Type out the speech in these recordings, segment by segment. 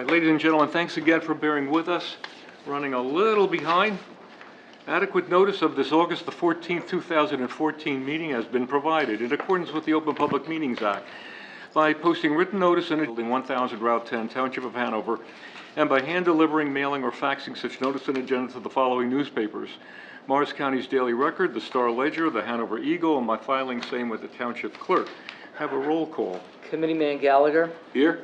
right, ladies and gentlemen, thanks again for bearing with us. Running a little behind. Adequate notice of this August the 14th, 2014 meeting has been provided in accordance with the Open Public Meetings Act by posting written notice in Building 1000, Route 10, Township of Hanover, and by hand delivering, mailing, or faxing such notice and agenda to the following newspapers: Morris County's Daily Record, the Star Ledger, the Hanover Eagle, and by filing same with the Township Clerk. Have a roll call. Committeeman Gallagher. Here.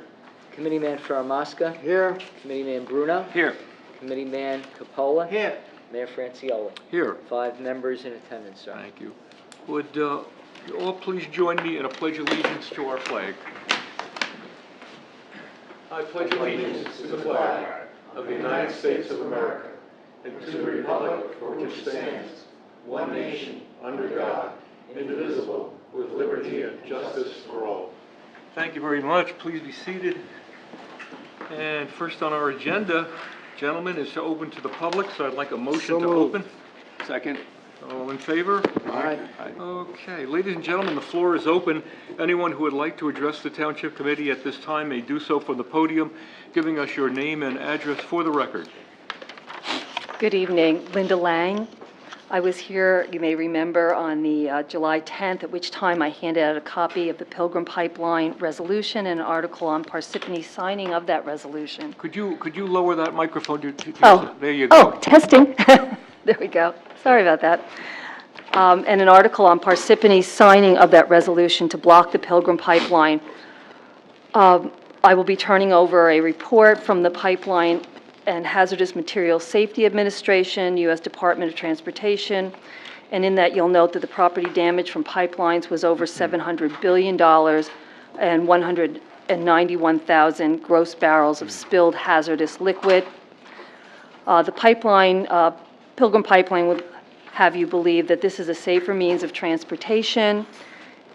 Committeeman Faramasca. Here. Committeeman Bruno. Here. Committeeman Capola. Here. Mayor Francioli. Here. 5 members in attendance, sir. Thank you. Would you all please join me in a pledge of allegiance to our flag? I pledge allegiance to the flag of the United States of America and to the republic for which it stands, one nation, under God, indivisible, with liberty and justice for all. Thank you very much. Please be seated. And first on our agenda, gentlemen, is to open to the public, so I'd like a motion to open. Second. All in favor? Aye. Okay, ladies and gentlemen, the floor is open. Anyone who would like to address the Township Committee at this time may do so from the podium, giving us your name and address for the record. Good evening, Linda Lang. I was here, you may remember, on the July 10th, at which time I handed out a copy of the Pilgrim Pipeline resolution and an article on Parsippany signing of that resolution. Could you lower that microphone? There you go. Oh, testing. There we go. Sorry about that. And an article on Parsippany signing of that resolution to block the Pilgrim Pipeline. I will be turning over a report from the Pipeline and Hazardous Materials Safety Administration, U.S. Department of Transportation, and in that you'll note that the property damage from pipelines was over $700 billion and 191,000 gross barrels of spilled hazardous liquid. The pipeline, Pilgrim Pipeline, would have you believe that this is a safer means of transportation.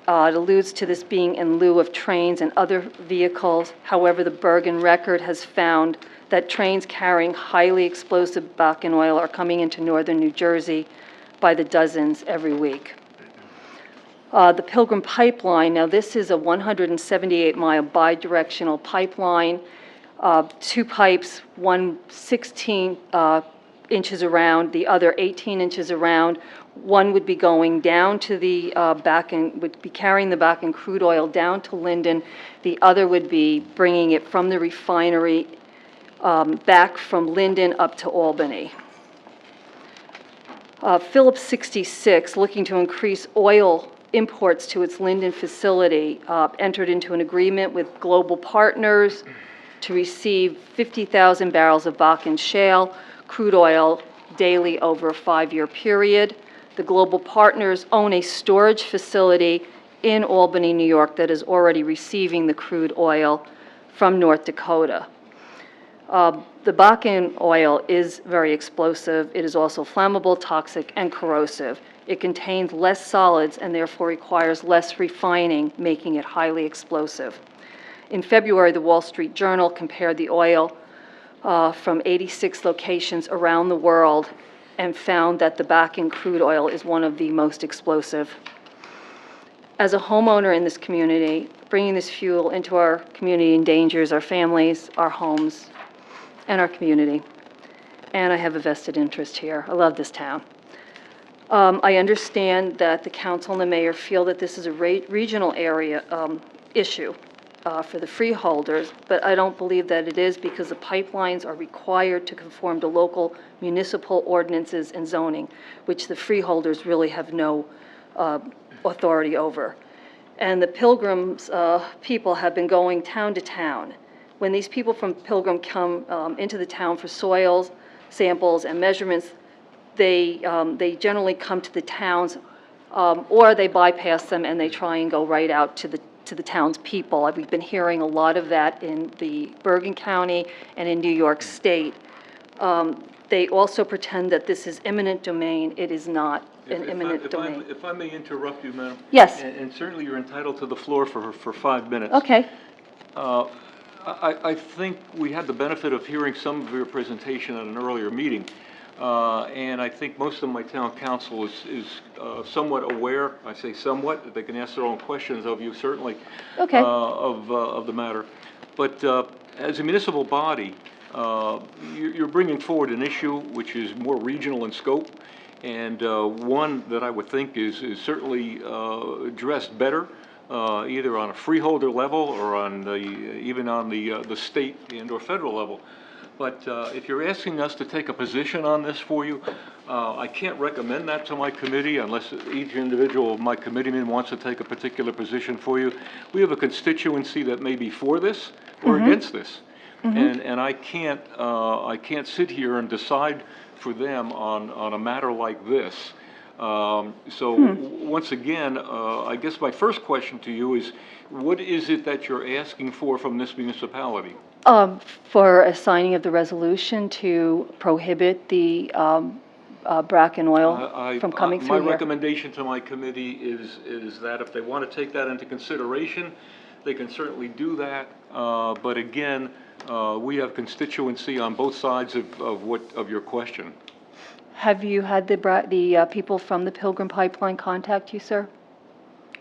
It alludes to this being in lieu of trains and other vehicles. However, the Bergen record has found that trains carrying highly explosive Bakken oil are coming into northern New Jersey by the dozens every week. The Pilgrim Pipeline, now this is a 178-mile bidirectional pipeline, 2 pipes, one 16 inches around, the other 18 inches around. One would be going down to the Bakken, would be carrying the Bakken crude oil down to Linden. The other would be bringing it from the refinery back from Linden up to Albany. Phillips 66, looking to increase oil imports to its Linden facility, entered into an agreement with global partners to receive 50,000 barrels of Bakken shale crude oil daily over a 5-year period. The global partners own a storage facility in Albany, New York, that is already receiving the crude oil from North Dakota. The Bakken oil is very explosive. It is also flammable, toxic, and corrosive. It contains less solids and therefore requires less refining, making it highly explosive. In February, the Wall Street Journal compared the oil from 86 locations around the world and found that the Bakken crude oil is one of the most explosive. As a homeowner in this community, bringing this fuel into our community endangers our families, our homes, and our community. And I have a vested interest here. I love this town. I understand that the council and the mayor feel that this is a regional area issue for the freeholders, but I don't believe that it is, because the pipelines are required to conform to local municipal ordinances and zoning, which the freeholders really have no authority over. And the Pilgrims people have been going town to town. When these people from Pilgrim come into the town for soils, samples, and measurements, they generally come to the towns, or they bypass them and they try and go right out to the town's people. We've been hearing a lot of that in the Bergen County and in New York State. They also pretend that this is eminent domain. It is not an eminent domain. If I may interrupt you, Madam. Yes. And certainly you're entitled to the floor for 5 minutes. Okay. I think we had the benefit of hearing some of your presentation at an earlier meeting, and I think most of my town council is somewhat aware. I say somewhat. They can ask their own questions of you, certainly, Okay. of the matter. But as a municipal body, you're bringing forward an issue which is more regional in scope, and one that I would think is certainly addressed better, either on a freeholder level or on even on the state and/or federal level. But if you're asking us to take a position on this for you, I can't recommend that to my committee unless each individual of my committeemen wants to take a particular position for you. We have a constituency that may be for this or against this. And I can't sit here and decide for them on a matter like this. Once again, I guess my first question to you is, what is it that you're asking for from this municipality? For a signing of the resolution to prohibit the Bracken oil from coming through My here. recommendation to my committee is that if they want to take that into consideration, they can certainly do that. But again, we have constituency on both sides of your question. Have you had the people from the Pilgrim Pipeline contact you, sir?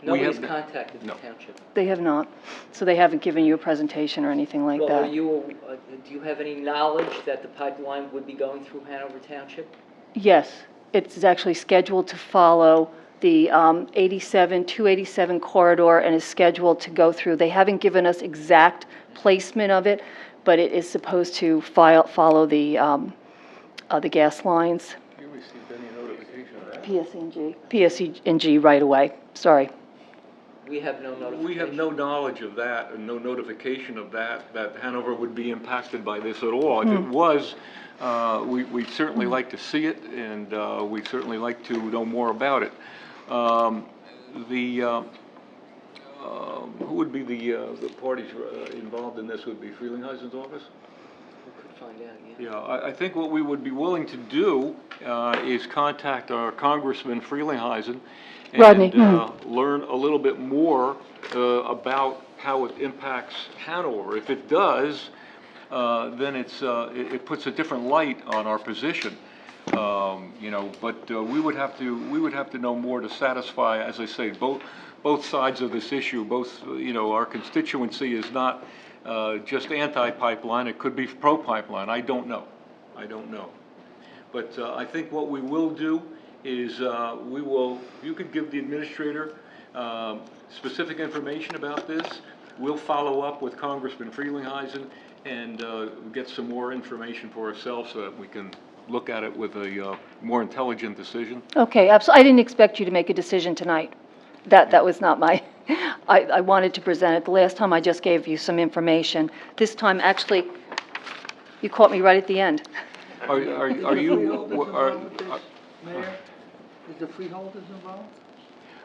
Nobody's have- contacted the no. township. They have not. So they haven't given you a presentation or anything like Well, that? do you have any knowledge that the pipeline would be going through Hanover Township? Yes, it's actually scheduled to follow the 287 corridor and is scheduled to go through. They haven't given us exact placement of it, but it is supposed to follow the gas lines. You received any notification of that? PSE&G right away, sorry. We have no notification. We have no knowledge of that and no notification of that Hanover would be impacted by this at all. If it was, we'd certainly like to see it, and we'd certainly like to know more about it. Who would be the parties involved in this? Would be Frelinghuysen's office? We could find out, yeah. Yeah, I think what we would be willing to do is contact our Congressman Frelinghuysen Rodney. and learn a little bit more about how it impacts Hanover. If it does, then it puts a different light on our position. But we would have to know more to satisfy, as I say, both sides of this issue. Our constituency is not just anti-pipeline. It could be pro-pipeline. I don't know. But I think what we will do is you could give the administrator specific information about this. We'll follow up with Congressman Frelinghuysen and get some more information for ourselves so that we can look at it with a more intelligent decision. Okay, absolutely. I didn't expect you to make a decision tonight. That was not my, I wanted to present it. The last time I just gave you some information. This time, actually, you caught me right at the end. Are you, Mayor, is the freeholders involved?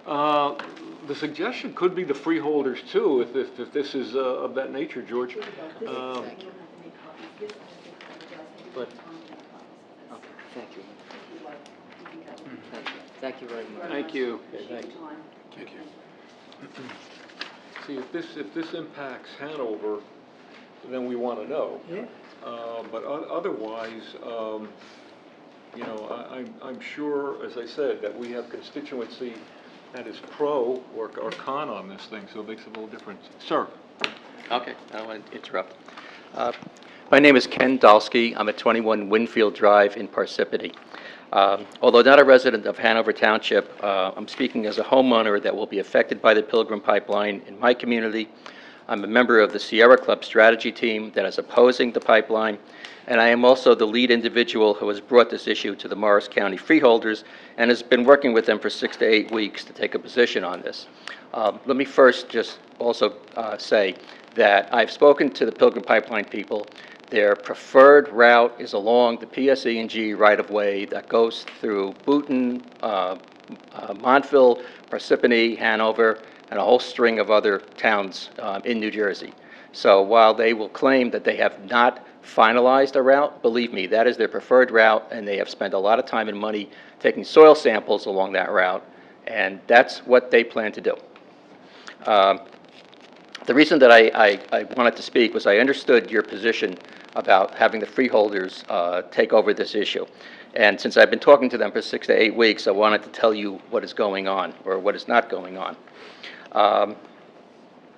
the suggestion could be the freeholders too, if this is of that nature, George. Thank you. But Okay, thank you. Thank you. Thank you very much. Thank you. Thank you. Thank you. See, if this impacts Hanover, then we want to know. Yeah. But otherwise, I'm sure, as I said, that we have constituency that is pro or con on this thing, so it makes a little difference. Sir? Okay, I don't want to interrupt. My name is Ken Dalsky. I'm at 21 Winfield Drive in Parsippany. Although not a resident of Hanover Township, I'm speaking as a homeowner that will be affected by the Pilgrim Pipeline in my community. I'm a member of the Sierra Club strategy team that is opposing the pipeline, and I am also the lead individual who has brought this issue to the Morris County freeholders and has been working with them for 6 to 8 weeks to take a position on this. Let me first just also say that I've spoken to the Pilgrim Pipeline people. Their preferred route is along the PSE&G right-of-way that goes through Boonton, Montville, Parsippany, Hanover, and a whole string of other towns in New Jersey. So while they will claim that they have not finalized a route, believe me, that is their preferred route, and they have spent a lot of time and money taking soil samples along that route, and that's what they plan to do. The reason that I wanted to speak was I understood your position about having the freeholders take over this issue. And since I've been talking to them for 6 to 8 weeks, I wanted to tell you what is going on or what is not going on.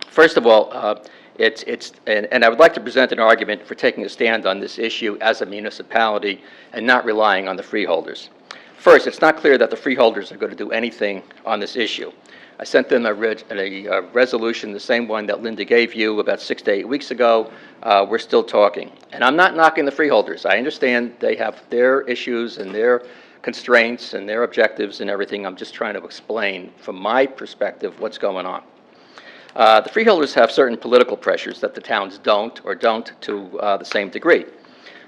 First of all, And I would like to present an argument for taking a stand on this issue as a municipality and not relying on the freeholders. First, it's not clear that the freeholders are going to do anything on this issue. I sent them a resolution, the same one that Linda gave you about 6 to 8 weeks ago. We're still talking. And I'm not knocking the freeholders. I understand they have their issues and their constraints and their objectives and everything. I'm just trying to explain from my perspective what's going on. The freeholders have certain political pressures that the towns don't, or don't to the same degree.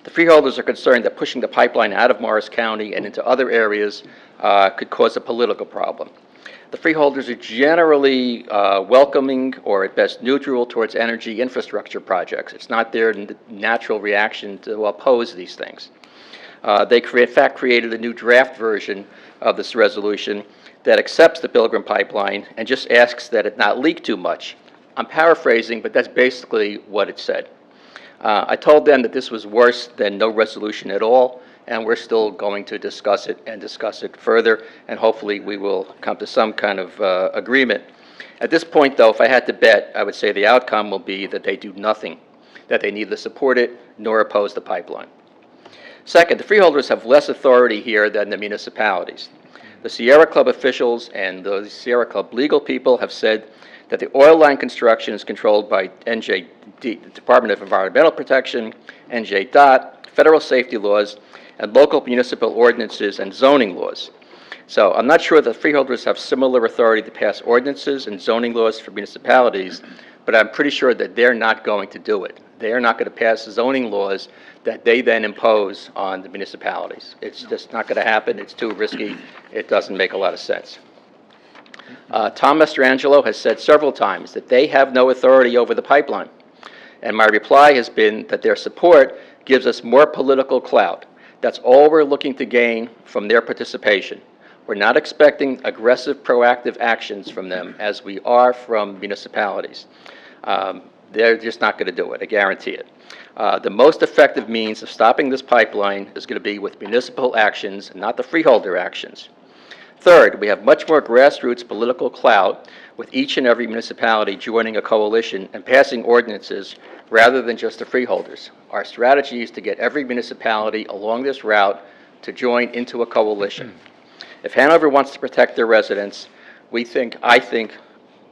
The freeholders are concerned that pushing the pipeline out of Morris County and into other areas could cause a political problem. The freeholders are generally welcoming or at best neutral towards energy infrastructure projects. It's not their natural reaction to oppose these things. They, in fact, created a new draft version of this resolution that accepts the Pilgrim Pipeline and just asks that it not leak too much. I'm paraphrasing, but that's basically what it said. I told them that this was worse than no resolution at all, and we're still going to discuss it and discuss it further, and hopefully we will come to some kind of agreement. At this point, though, if I had to bet, I would say the outcome will be that they do nothing, that they neither support it nor oppose the pipeline. Second, the freeholders have less authority here than the municipalities. The Sierra Club officials and the Sierra Club legal people have said that the oil line construction is controlled by NJD, the Department of Environmental Protection, NJ.DOT, federal safety laws, and local municipal ordinances and zoning laws. So I'm not sure that freeholders have similar authority to pass ordinances and zoning laws for municipalities, but I'm pretty sure that they're not going to do it. They're not going to pass zoning laws that they then impose on the municipalities. It's just not going to happen. It's too risky. It doesn't make a lot of sense. Tom Mastrangelo has said several times that they have no authority over the pipeline. And my reply has been that their support gives us more political clout. That's all we're looking to gain from their participation. We're not expecting aggressive, proactive actions from them as we are from municipalities. They're just not going to do it, I guarantee it. The most effective means of stopping this pipeline is going to be with municipal actions, not the freeholder actions. Third, we have much more grassroots political clout with each and every municipality joining a coalition and passing ordinances rather than just the freeholders. Our strategy is to get every municipality along this route to join into a coalition. If Hanover wants to protect their residents, I think,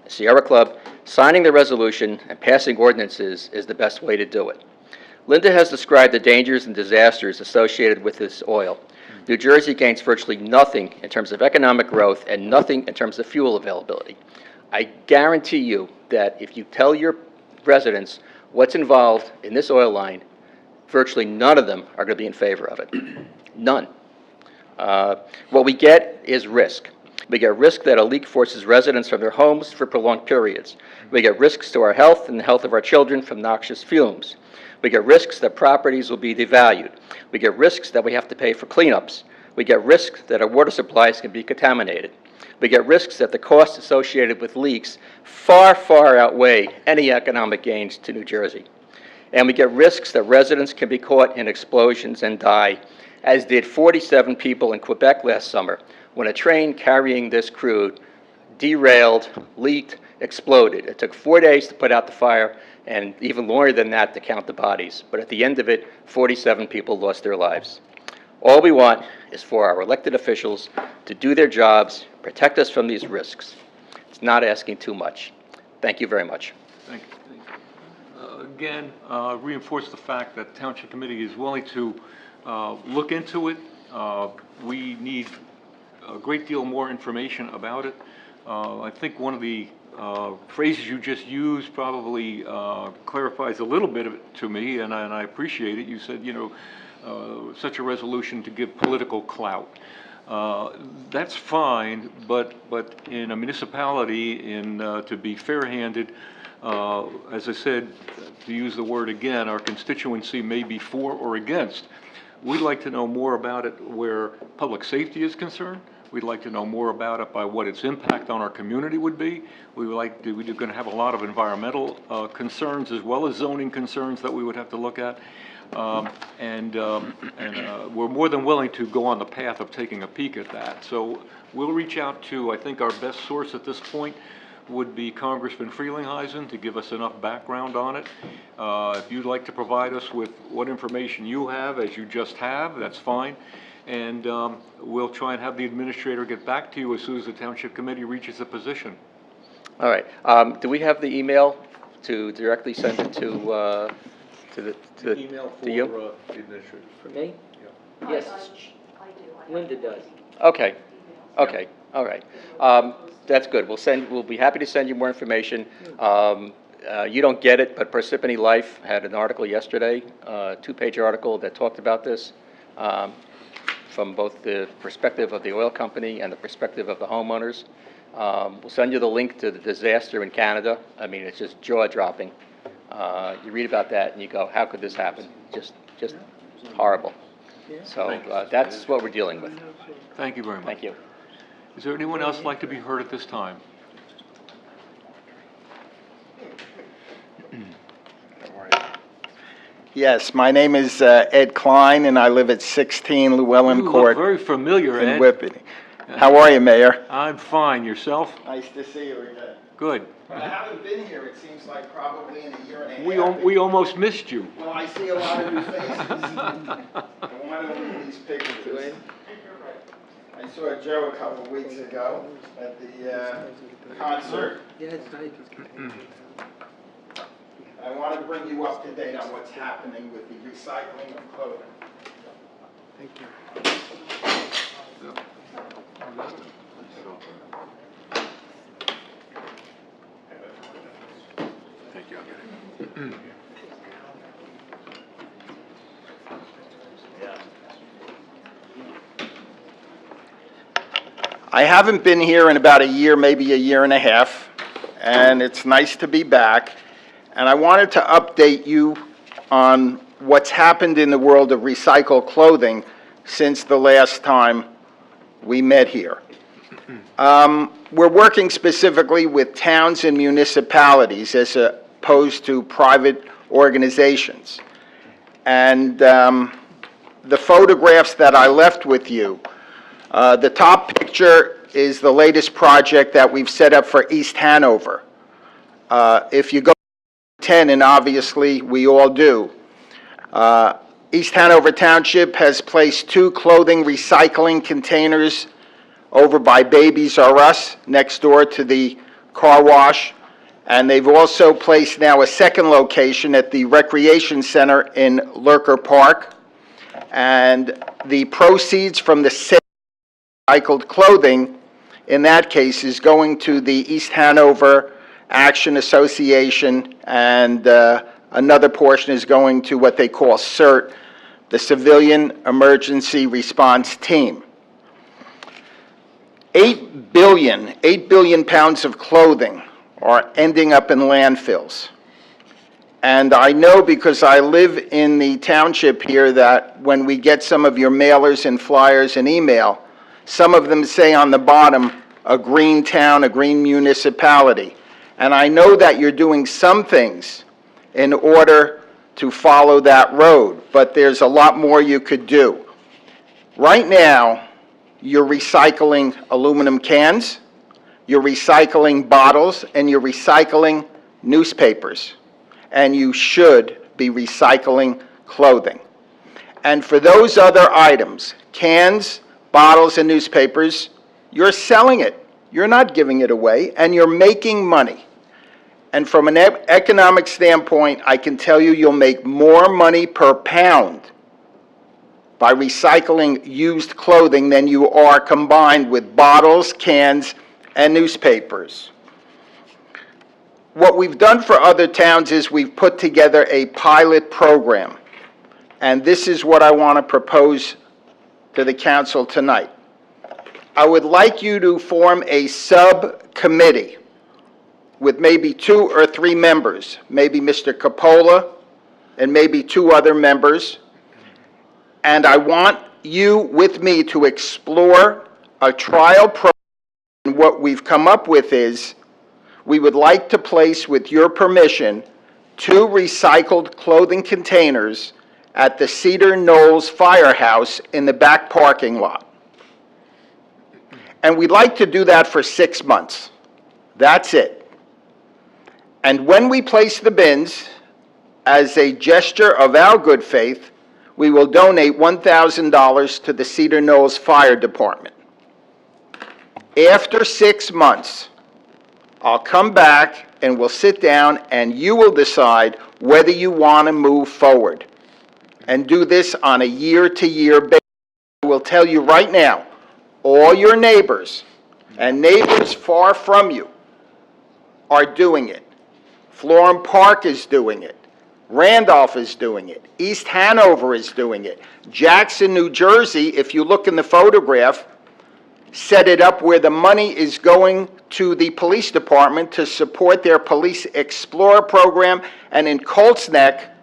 Sierra Club, signing the resolution and passing ordinances is the best way to do it. Linda has described the dangers and disasters associated with this oil. New Jersey gains virtually nothing in terms of economic growth and nothing in terms of fuel availability. I guarantee you that if you tell your residents what's involved in this oil line, virtually none of them are going to be in favor of it. None. What we get is risk. We get risk that a leak forces residents from their homes for prolonged periods. We get risks to our health and the health of our children from noxious fumes. We get risks that properties will be devalued. We get risks that we have to pay for cleanups. We get risks that our water supplies can be contaminated. We get risks that the costs associated with leaks far, far outweigh any economic gains to New Jersey. And we get risks that residents can be caught in explosions and die, as did 47 people in Quebec last summer when a train carrying this crude derailed, leaked, exploded. It took 4 days to put out the fire and even longer than that to count the bodies. But at the end of it, 47 people lost their lives. All we want is for our elected officials to do their jobs, protect us from these risks. It's not asking too much. Thank you very much. Thank you. Again, reinforce the fact that Township Committee is willing to look into it. We need a great deal more information about it. I think one of the phrases you just used probably clarifies a little bit of it to me, and I appreciate it. You said, such a resolution to give political clout. That's fine, but in a municipality, to be fair-handed, as I said, to use the word again, our constituency may be for or against. We'd like to know more about it where public safety is concerned. We'd like to know more about it by what its impact on our community would be. We're going to have a lot of environmental concerns as well as zoning concerns that we would have to look at. We're more than willing to go on the path of taking a peek at that. So we'll reach out to, I think, our best source at this point would be Congressman Frelinghuysen to give us enough background on it. If you'd like to provide us with what information you have, as you just have, that's fine. And we'll try and have the administrator get back to you as soon as the Township Committee reaches a position. All right. Do we have the email to directly send it to Email for to you? the administrator. For me? Yeah. Yes, I do. Linda does. Okay, okay, all right. That's good. We'll be happy to send you more information. You don't get it, but Parsippany Life had an article yesterday, a 2-page article that talked about this, from both the perspective of the oil company and the perspective of the homeowners. We'll send you the link to the disaster in Canada. I mean, it's just jaw-dropping. You read about that and you go, how could this happen? Just horrible. So that's what we're dealing with. Thank you very much. Thank you. Is there anyone else like to be heard at this time? Yes, my name is Ed Klein, and I live at 16 Llewellyn You look Court very familiar, in Ed. Whippany. How are you, Mayor? I'm fine. Yourself? Nice to see you again. Good. I haven't been here, it seems like probably in a year and a half. We almost missed you. Well, I see a lot of new faces. I want to leave these pictures. I saw Joe a couple of weeks ago at the concert. Yeah, it's nice. I want to bring you up to date on what's happening with the recycling of clothing. Thank you. Thank you. I'll get it. I haven't been here in about a year, maybe a year and a half, and it's nice to be back. And I wanted to update you on what's happened in the world of recycled clothing since the last time we met here. We're working specifically with towns and municipalities as opposed to private organizations. And the photographs that I left with you, the top picture is the latest project that we've set up for East Hanover. If you go to 10, and obviously we all do, East Hanover Township has placed 2 clothing recycling containers over by Babies R Us next door to the car wash. And they've also placed now a second location at the Recreation Center in Lurker Park. And the proceeds from the sale of recycled clothing, in that case, is going to the East Hanover Action Association, and another portion is going to what they call CERT, the Civilian Emergency Response Team. 8 billion pounds of clothing are ending up in landfills. And I know, because I live in the township here, that when we get some of your mailers and flyers and email, some of them say on the bottom, a green town, a green municipality. And I know that you're doing some things in order to follow that road, but there's a lot more you could do. Right now, you're recycling aluminum cans, you're recycling bottles, and you're recycling newspapers. And you should be recycling clothing. And for those other items, cans, bottles, and newspapers, you're selling it. You're not giving it away, and you're making money. And from an economic standpoint, I can tell you you'll make more money per pound by recycling used clothing than you are combined with bottles, cans, and newspapers. What we've done for other towns is we've put together a pilot program. And this is what I want to propose to the council tonight. I would like you to form a subcommittee with maybe 2 or 3 members, maybe Mr. Capola and maybe 2 other members. And I want you with me to explore a trial program. And what we've come up with is, we would like to place, with your permission, 2 recycled clothing containers at the Cedar Knolls Firehouse in the back parking lot. And we'd like to do that for 6 months. That's it. And when we place the bins, as a gesture of our good faith, we will donate $1,000 to the Cedar Knolls Fire Department. After 6 months, I'll come back and we'll sit down and you will decide whether you want to move forward and do this on a year-to-year basis. I will tell you right now, all your neighbors and neighbors far from you are doing it. Florham Park is doing it. Randolph is doing it. East Hanover is doing it. Jackson, New Jersey, if you look in the photograph, set it up where the money is going to the police department to support their Police Explorer program. And in Colts Neck,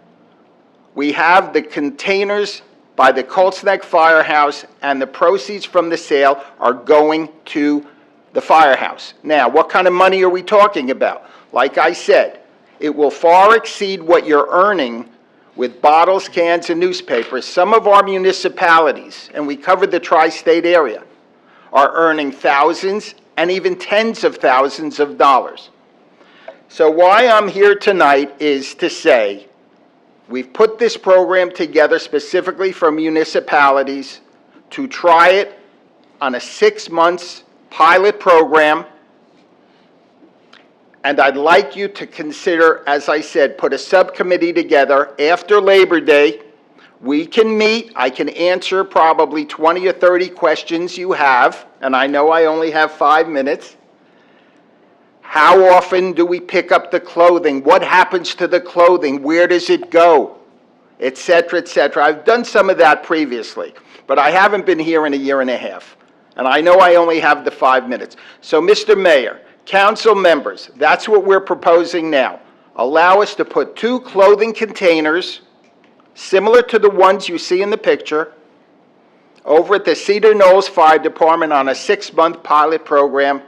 we have the containers by the Colts Neck Firehouse, and the proceeds from the sale are going to the firehouse. Now, what kind of money are we talking about? Like I said, it will far exceed what you're earning with bottles, cans, and newspapers. Some of our municipalities, and we covered the tri-state area, are earning thousands and even tens of thousands of dollars. So why I'm here tonight is to say, we've put this program together specifically for municipalities to try it on a 6 months pilot program. And I'd like you to consider, as I said, put a subcommittee together after Labor Day. We can meet, I can answer probably 20 or 30 questions you have, and I know I only have 5 minutes. How often do we pick up the clothing? What happens to the clothing? Where does it go? Et cetera, et cetera. I've done some of that previously, but I haven't been here in a year and a half. And I know I only have the 5 minutes. So, Mr. Mayor, council members, that's what we're proposing now. Allow us to put 2 clothing containers, similar to the ones you see in the picture, over at the Cedar Knolls Fire Department on a 6-month pilot program.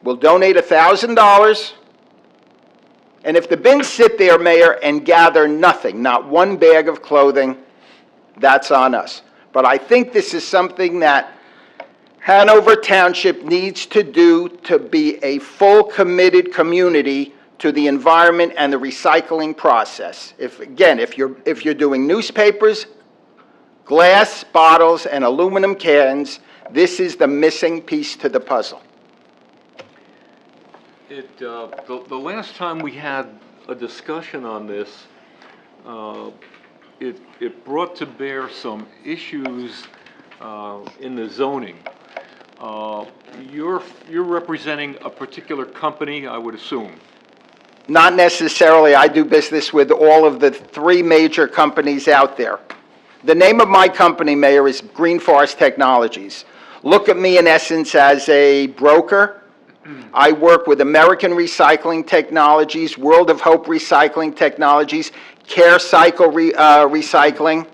We'll donate $1,000, and if the bins sit there, Mayor, and gather nothing, not 1 bag of clothing, that's on us. But I think this is something that Hanover Township needs to do to be a full committed community to the environment and the recycling process. If you're doing newspapers, glass bottles, and aluminum cans, this is the missing piece to the puzzle. The last time we had a discussion on this, it brought to bear some issues in the zoning. You're representing a particular company, I would assume. Not necessarily. I do business with all of the 3 major companies out there. The name of my company, Mayor, is Green Forest Technologies. Look at me, in essence, as a broker. I work with American Recycling Technologies, World of Hope Recycling Technologies, Care Cycle Recycling.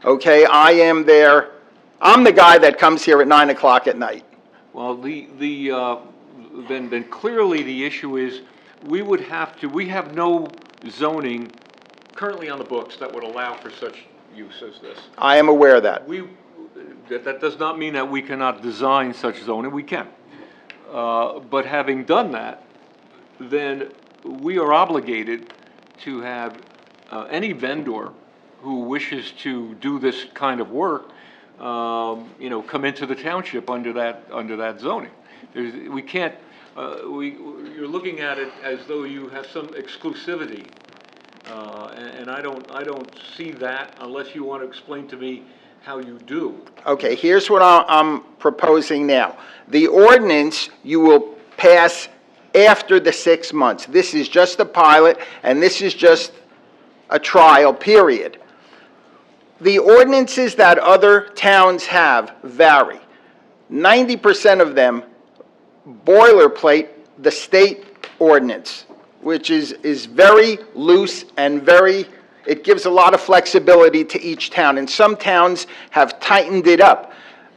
Okay, I'm the guy that comes here at 9 o'clock at night. Well, then clearly the issue is we have no zoning currently on the books that would allow for such use as this. I am aware of that. That does not mean that we cannot design such zoning, we can. But having done that, then we are obligated to have any vendor who wishes to do this kind of work, come into the township under that zoning. We can't. You're looking at it as though you have some exclusivity, and I don't see that unless you want to explain to me how you do. Okay, here's what I'm proposing now. The ordinance you will pass after the 6 months. This is just a pilot, and this is just a trial period. The ordinances that other towns have vary. 90% of them boilerplate the state ordinance, which is very loose and it gives a lot of flexibility to each town. And some towns have tightened it up.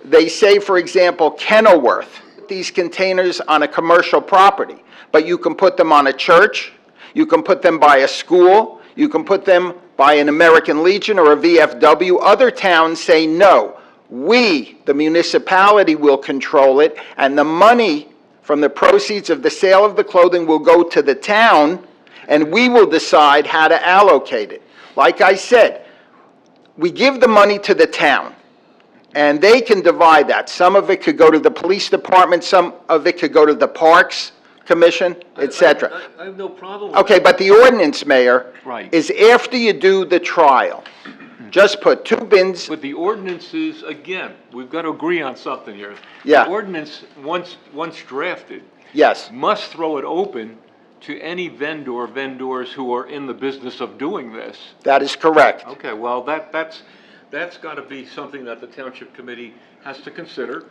They say, for example, Kenilworth, these containers on a commercial property, but you can put them on a church, you can put them by a school, you can put them by an American Legion or a VFW. Other towns say, no, we, the municipality, will control it, and the money from the proceeds of the sale of the clothing will go to the town, and we will decide how to allocate it. Like I said, we give the money to the town, and they can divide that. Some of it could go to the police department, some of it could go to the Parks Commission, et cetera. I have no problem with Okay, that. but the ordinance, Mayor, Right. is after you do the trial, just put 2 bins, But the ordinances, again, we've got to agree on something here. Yeah. The ordinance, once drafted, yes, must throw it open to any vendors who are in the business of doing this. that is correct. Okay, well, that's got to be something that the Township Committee has to consider,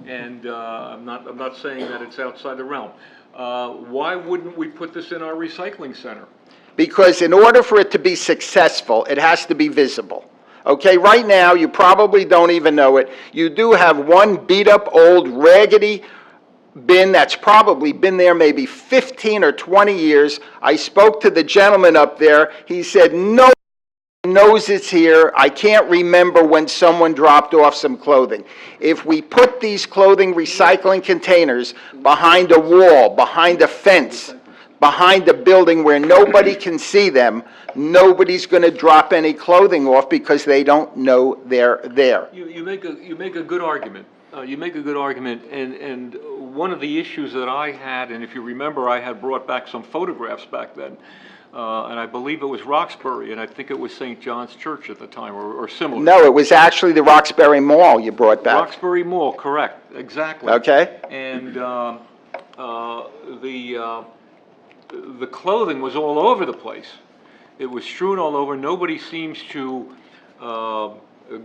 and I'm not saying that it's outside the realm. Why wouldn't we put this in our recycling center? Because in order for it to be successful, it has to be visible. Okay, right now, you probably don't even know it. You do have one beat-up, old, raggedy bin that's probably been there maybe 15 or 20 years. I spoke to the gentleman up there. He said, no one knows it's here. I can't remember when someone dropped off some clothing. If we put these clothing recycling containers behind a wall, behind a fence, behind a building where nobody can see them, nobody's going to drop any clothing off because they don't know they're there. You make a good argument. You make a good argument, and one of the issues that I had, and if you remember, I had brought back some photographs back then, and I believe it was Roxbury, and I think it was St. John's Church at the time, or similar. No, it was actually the Roxbury Mall you brought back. Roxbury Mall, correct, exactly. Okay? And the clothing was all over the place. It was strewn all over. Nobody seems to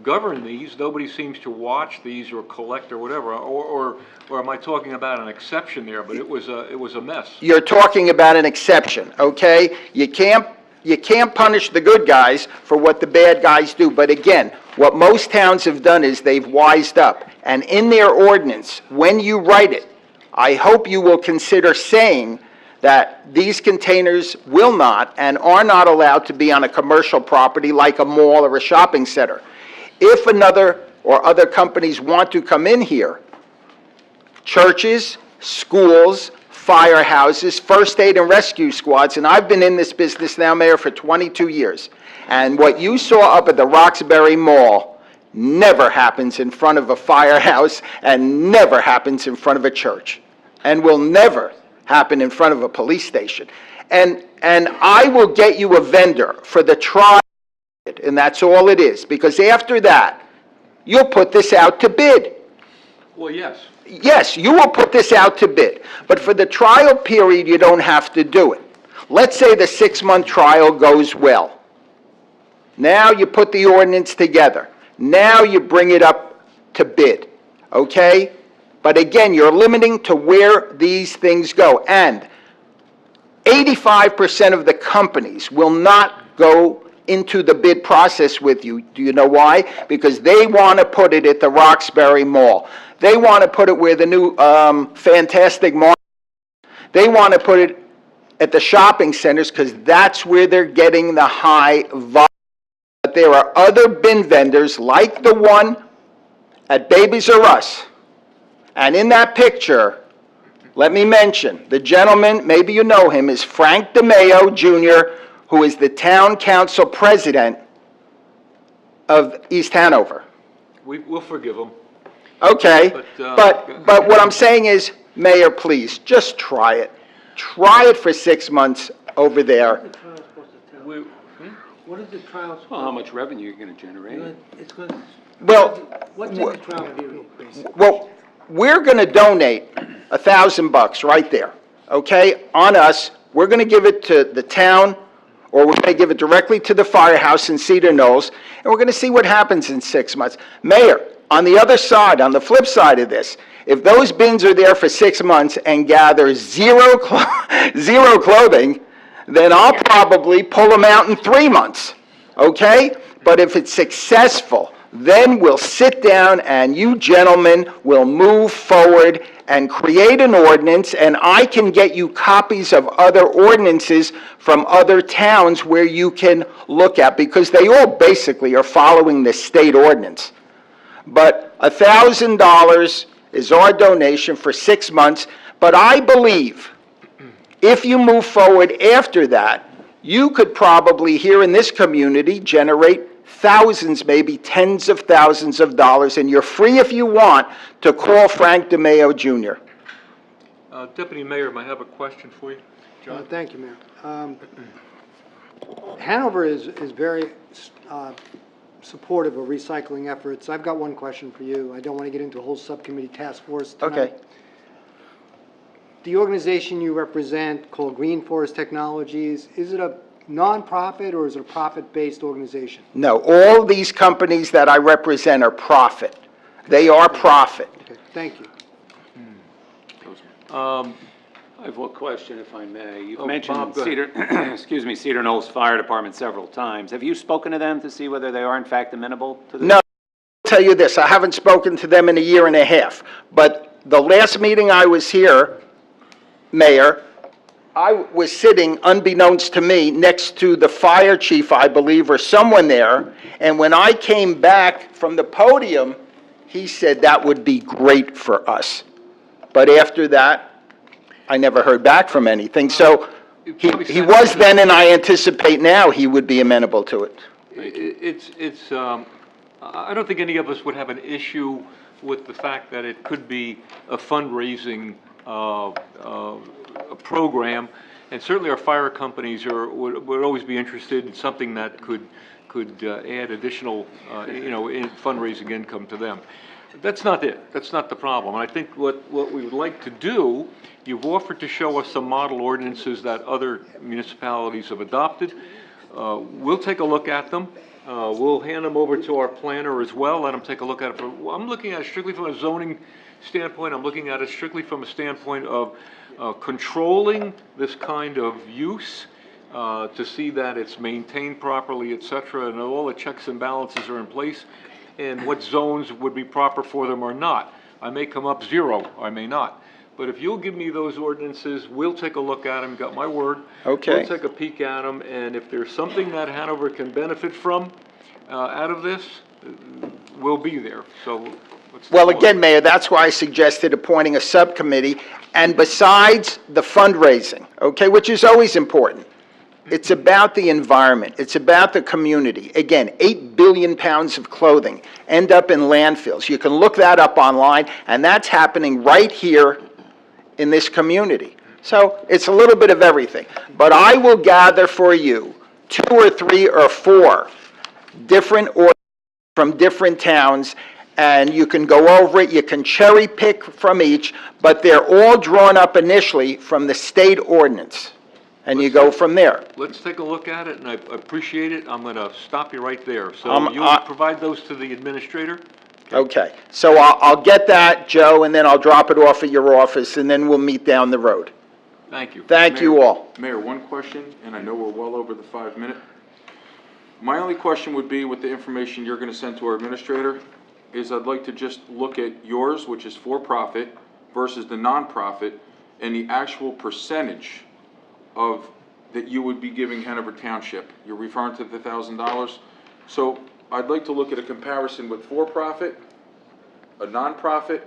govern these. Nobody seems to watch these or collect or whatever. Or am I talking about an exception there? But it was a mess. You're talking about an exception, okay? You can't punish the good guys for what the bad guys do. But again, what most towns have done is they've wised up. And in their ordinance, when you write it, I hope you will consider saying that these containers will not and are not allowed to be on a commercial property like a mall or a shopping center. If another or other companies want to come in here, churches, schools, firehouses, first aid and rescue squads, and I've been in this business now, Mayor, for 22 years, and what you saw up at the Roxbury Mall never happens in front of a firehouse and never happens in front of a church, and will never happen in front of a police station. And I will get you a vendor for the trial, and that's all it is, because after that, you'll put this out to bid. Well, yes. Yes, you will put this out to bid, but for the trial period, you don't have to do it. Let's say the 6-month trial goes well. Now you put the ordinance together. Now you bring it up to bid, okay? But again, you're limiting to where these things go. And 85% of the companies will not go into the bid process with you. Do you know why? Because they want to put it at the Roxbury Mall. They want to put it where the new Fantastic Market. They want to put it at the shopping centers because that's where they're getting the high volume. But there are other bin vendors like the one at Babies R Us. And in that picture, let me mention, the gentleman, maybe you know him, is Frank DeMayo Jr., who is the town council president of East Hanover. We'll forgive them. Okay, But, but what I'm saying is, Mayor, please, just try it. Try it for 6 months over there. What's the trial supposed to tell? We, What is the trial supposed to? Well, how much revenue you're gonna generate? It's going to, Well, what's in the trial period, basically? well, we're going to donate $1,000 right there, okay, on us. We're going to give it to the town, or we're going to give it directly to the firehouse in Cedar Knolls, and we're going to see what happens in 6 months. Mayor, on the other side, on the flip side of this, if those bins are there for 6 months and gather zero clothing, then I'll probably pull them out in 3 months, okay? But if it's successful, then we'll sit down and you gentlemen will move forward and create an ordinance, and I can get you copies of other ordinances from other towns where you can look at, because they all basically are following the state ordinance. But $1,000 is our donation for 6 months, But I believe if you move forward after that, you could probably here in this community generate thousands, maybe tens of thousands of dollars, and you're free if you want to call Frank DeMeo Jr. Deputy Mayor, I have a question for you. John? Thank you, Mayor. Hanover is very supportive of recycling efforts. I've got one question for you. I don't want to get into a whole subcommittee task force tonight. Okay. The organization you represent, called Green Forest Technologies, is it a nonprofit or is it a profit-based organization? No, all these companies that I represent are profit. They are profit. Okay, thank you. I have one question, if I may. You've Bob, mentioned go ahead. Cedar, excuse me, Cedar Knolls Fire Department several times. Have you spoken to them to see whether they are in fact amenable to this? No, I'll tell you this, I haven't spoken to them in a year and a half, but the last meeting I was here, Mayor, I was sitting, unbeknownst to me, next to the fire chief, I believe, or someone there, and when I came back from the podium, he said that would be great for us. But after that, I never heard back from anything, so he was then, and I anticipate now he would be amenable to it. I don't think any of us would have an issue with the fact that it could be a fundraising a program, and certainly our fire companies would always be interested in something that could add additional, fundraising income to them. That's not it. That's not the problem. And I think what we would like to do, you've offered to show us some model ordinances that other municipalities have adopted. We'll take a look at them. We'll hand them over to our planner as well, let him take a look at it. I'm looking at it strictly from a zoning standpoint. I'm looking at it strictly from a standpoint of controlling this kind of use, to see that it's maintained properly, et cetera, and all the checks and balances are in place, and what zones would be proper for them or not. I may come up zero, I may not. But if you'll give me those ordinances, we'll take a look at them, you got my word. Okay. We'll take a peek at them, and if there's something that Hanover can benefit from out of this, we'll be there. So let's Well, take a look. again, Mayor, that's why I suggested appointing a subcommittee, and besides the fundraising, okay, which is always important, it's about the environment, it's about the community. Again, 8 billion pounds of clothing end up in landfills. You can look that up online, and that's happening right here in this community. So it's a little bit of everything. But I will gather for you 2 or 3 or 4 different ordinances from different towns, and you can go over it, you can cherry pick from each, but they're all drawn up initially from the state ordinance, and you go from there. Let's take a look at it, and I appreciate it. I'm going to stop you right there. So I- you'll provide those to the administrator? Okay, so I'll get that, Joe, and then I'll drop it off at your office, and then we'll meet down the road. Thank you. Thank you all. Mayor, one question, and I know we're well over the 5-minute. My only question would be, with the information you're gonna send to our administrator, is I'd like to just look at yours, which is for-profit, versus the nonprofit, and the actual percentage of, that you would be giving Hanover Township. You're referring to the $1,000. So I'd like to look at a comparison with for-profit, a nonprofit,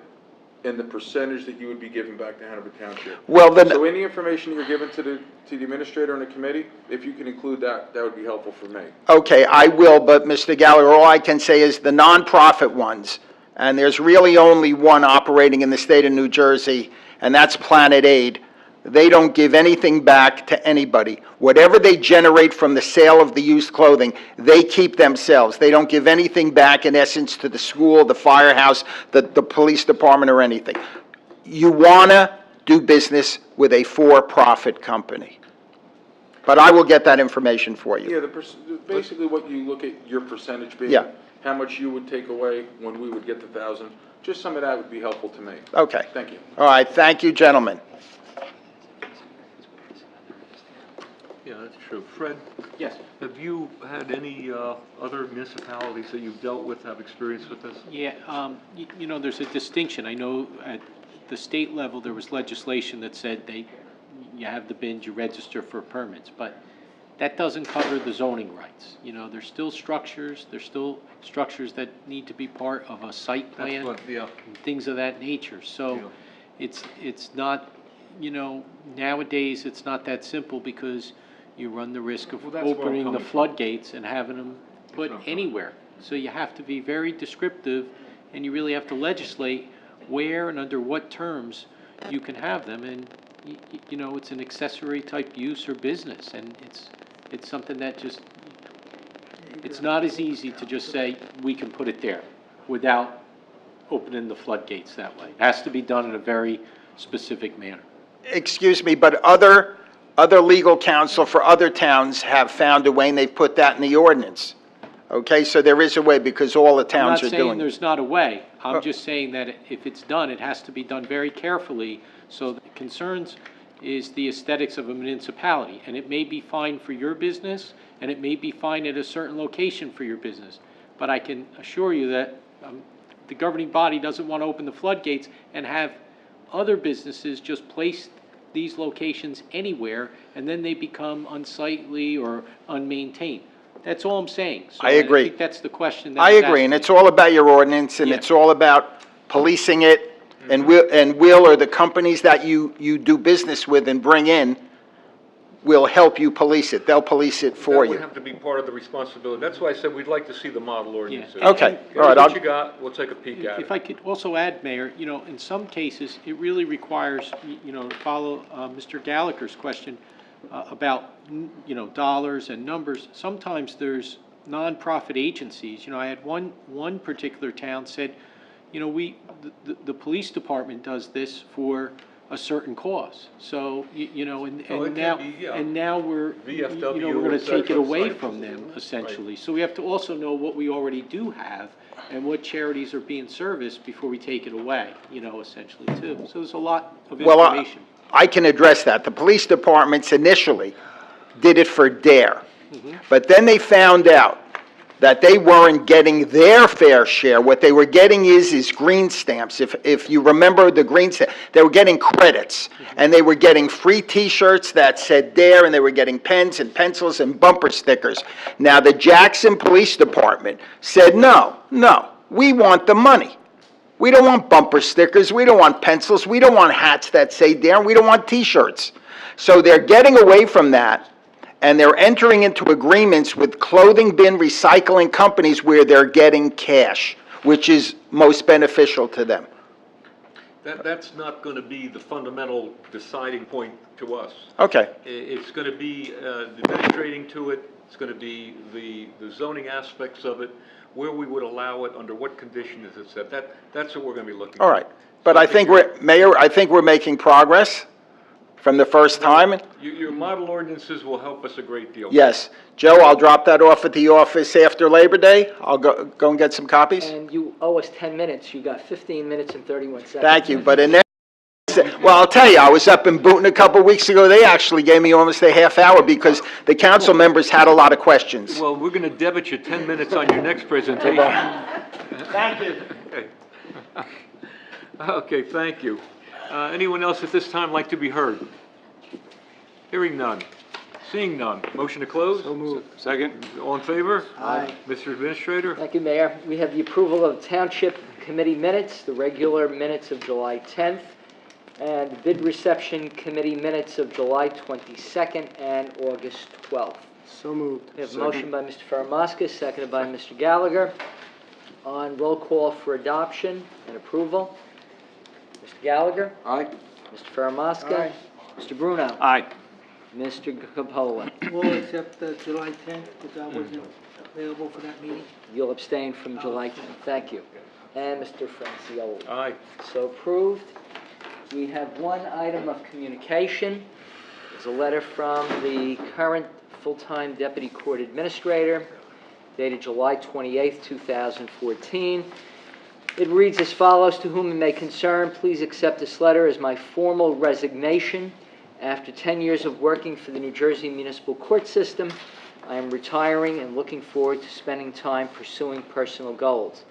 and the percentage that you would be giving back to Hanover Township. Well, then, So any information you're giving to the administrator and the committee, if you can include that, that would be helpful for me. okay, I will, but Mr. Gallagher, all I can say is the nonprofit ones, and there's really only one operating in the state of New Jersey, and that's Planet Aid. They don't give anything back to anybody. Whatever they generate from the sale of the used clothing, they keep themselves. They don't give anything back, in essence, to the school, the firehouse, the police department, or anything. You want to do business with a for-profit company. But I will get that information for you. Yeah, basically what you look at your percentage being. Yeah. How much you would take away when we would get the 1,000. Just some of that would be helpful to me. Okay. Thank you. All right, thank you, gentlemen. Yeah, that's true. Fred? Yes. Have you had any other municipalities that you've dealt with have experience with this? Yeah, there's a distinction. I know at the state level, there was legislation that said you have the bins, you register for permits, but that doesn't cover the zoning rights. There's still structures that need to be part of a site plan. That's what, yeah. and things of that nature. So Yeah. it's not you know, nowadays, it's not that simple because you run the risk of Well, that's where I'm opening the coming from. floodgates and having them put where I'm coming anywhere. So you have to be very descriptive, and you really have to legislate where and under what terms you can have them. And, you know, it's an accessory type use or business, and it's something that just, it's not as easy to just say, we can put it there without opening the floodgates that way. It has to be done in a very specific manner. Excuse me, but other legal counsel for other towns have found a way, and they've put that in the ordinance. Okay, so there is a way, because all the I'm towns not are saying doing it. there's not a way. I'm just saying that if it's done, it has to be done very carefully. So the concerns is the aesthetics of a municipality. And it may be fine for your business, and it may be fine at a certain location for your business. But I can assure you that the governing body doesn't want to open the floodgates and have other businesses just place these locations anywhere, and then they become unsightly or unmaintained. That's all I'm saying. So I agree. I think that's the question that I was agree, and asked it's all about your ordinance, and Yeah. it's all about policing it, and will, or the companies that you do business with and bring in will help you police it. They'll police it for That would you. have to be part of the responsibility. That's why I said we'd like to see the model ordinances. Yeah. Okay, Here's all right, what I'll, you got, we'll take a peek at If it. I could also add, Mayor, you know, in some cases, it really requires, you know, to follow Mr. Gallagher's question about, you know, dollars and numbers. Sometimes there's nonprofit agencies. You know, I had one particular town said, you know, the police department does this for a certain cause. So, you know, and Oh, it can now, be, yeah. and now we're, you know, VFW, we're gonna et cetera, take it away sites. from them, essentially. So we have to also know what we already do have and what charities are being serviced before we take it away, you know, essentially, too. So there's a lot of well, information. I can address that. The police departments initially did it for DARE, but then they found out that they weren't getting their fair share. What they were getting is green stamps. If you remember the green stamp, they were getting credits, and they were getting free T-shirts that said DARE, and they were getting pens and pencils and bumper stickers. Now, the Jackson Police Department said, no, we want the money. We don't want bumper stickers, we don't want pencils, we don't want hats that say DARE, we don't want T-shirts. So they're getting away from that, and they're entering into agreements with clothing bin recycling companies where they're getting cash, which is most beneficial to them. That's not gonna be the fundamental deciding point to us. Okay, It's gonna be administrating to it, it's gonna be the zoning aspects of it, where we would allow it, under what conditions it's set. That's what we're gonna be looking at. all right. But I think Mayor, I think we're making progress from the first time. Your model ordinances will help us a great deal. Yes. Joe, I'll drop that off at the office after Labor Day. I'll go and get some copies. And you owe us 10 minutes. You got 15 minutes and 31 seconds. Thank you, but in there, well, I'll tell you, I was up in Boonton a couple weeks ago. They actually gave me almost a half hour because the council members had a lot of questions. Well, we're gonna debit you 10 minutes on your next presentation. Thank you. Okay, thank you. Anyone else at this time like to be heard? Hearing none. Seeing none. Motion to close? So moved. Second? All in favor? Aye. Mr. Administrator? Thank you, Mayor. We have the approval of Township Committee minutes, the regular minutes of July 10th, and the bid reception committee minutes of July 22nd and August 12th. So moved. We have a motion by Mr. Faramaskis, seconded by Mr. Gallagher. On roll call for adoption and approval, Mr. Gallagher, Aye. Mr. Faramaska, Aye. Mr. Bruno, Aye. Mr. Capola. We'll accept July 10th, because I wasn't available for that meeting. You'll abstain from July 10th. Thank you. And Mr. Francioli. Aye. So approved. We have one item of communication. It's a letter from the current full-time deputy court administrator dated July 28th, 2014. It reads as follows: to whom it may concern, please accept this letter as my formal resignation. After 10 years of working for the New Jersey Municipal Court System, I am retiring and looking forward to spending time pursuing personal goals.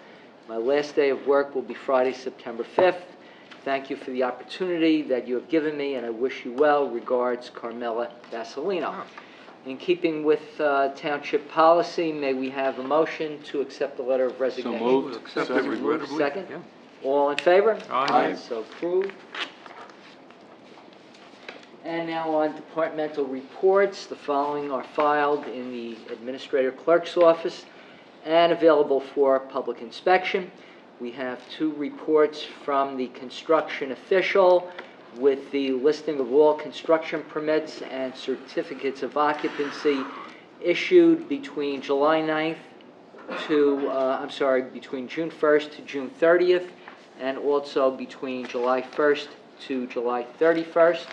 My last day of work will be Friday, September 5th. Thank you for the opportunity that you have given me, and I wish you well. Regards, Carmela Vasilino. In keeping with township policy, may we have a motion to accept the letter of resignation? We'll accept it regrettably. Second? Yeah. All in favor? Aye. So approved. And now on departmental reports. The following are filed in the Administrator Clerk's office and available for public inspection. We have 2 reports from the construction official with the listing of all construction permits and certificates of occupancy issued between July 9th between June 1st to June 30th, and also between July 1st to July 31st.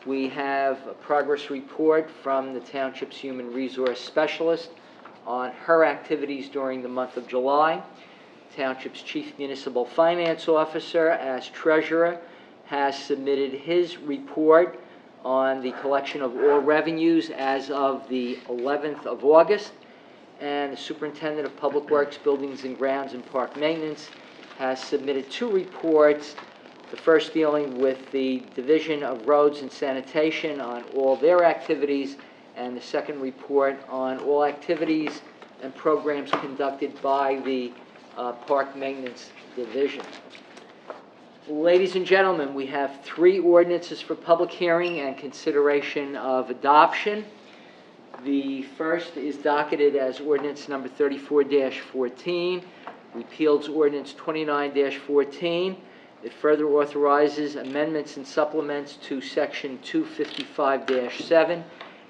We have a progress report from the Township's Human Resource Specialist on her activities during the month of July. Township's Chief Municipal Finance Officer, as Treasurer, has submitted his report on the collection of all revenues as of the 11th of August. And the Superintendent of Public Works, Buildings and Grounds and Park Maintenance has submitted 2 reports. The first dealing with the Division of Roads and Sanitation on all their activities, and the second report on all activities and programs conducted by the Park Maintenance Division. Ladies and gentlemen, we have 3 ordinances for public hearing and consideration of adoption. The first is docketed as ordinance number 34-14, repeals ordinance 29-14. It further authorizes amendments and supplements to section 255-7,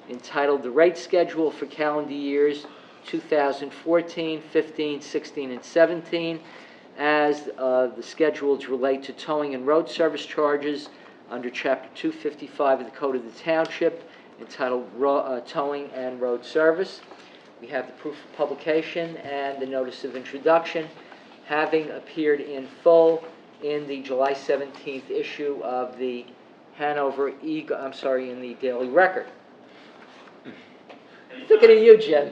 entitled The Rate Schedule for Calendar Years 2014, 15, 16, and 17, as the schedules relate to towing and road service charges under Chapter 255 of the Code of the Township, entitled Towing and Road Service. We have the proof of publication and the notice of introduction, having appeared in full in the July 17th issue of the Hanover in the Daily Record. Thinking of you, Jim.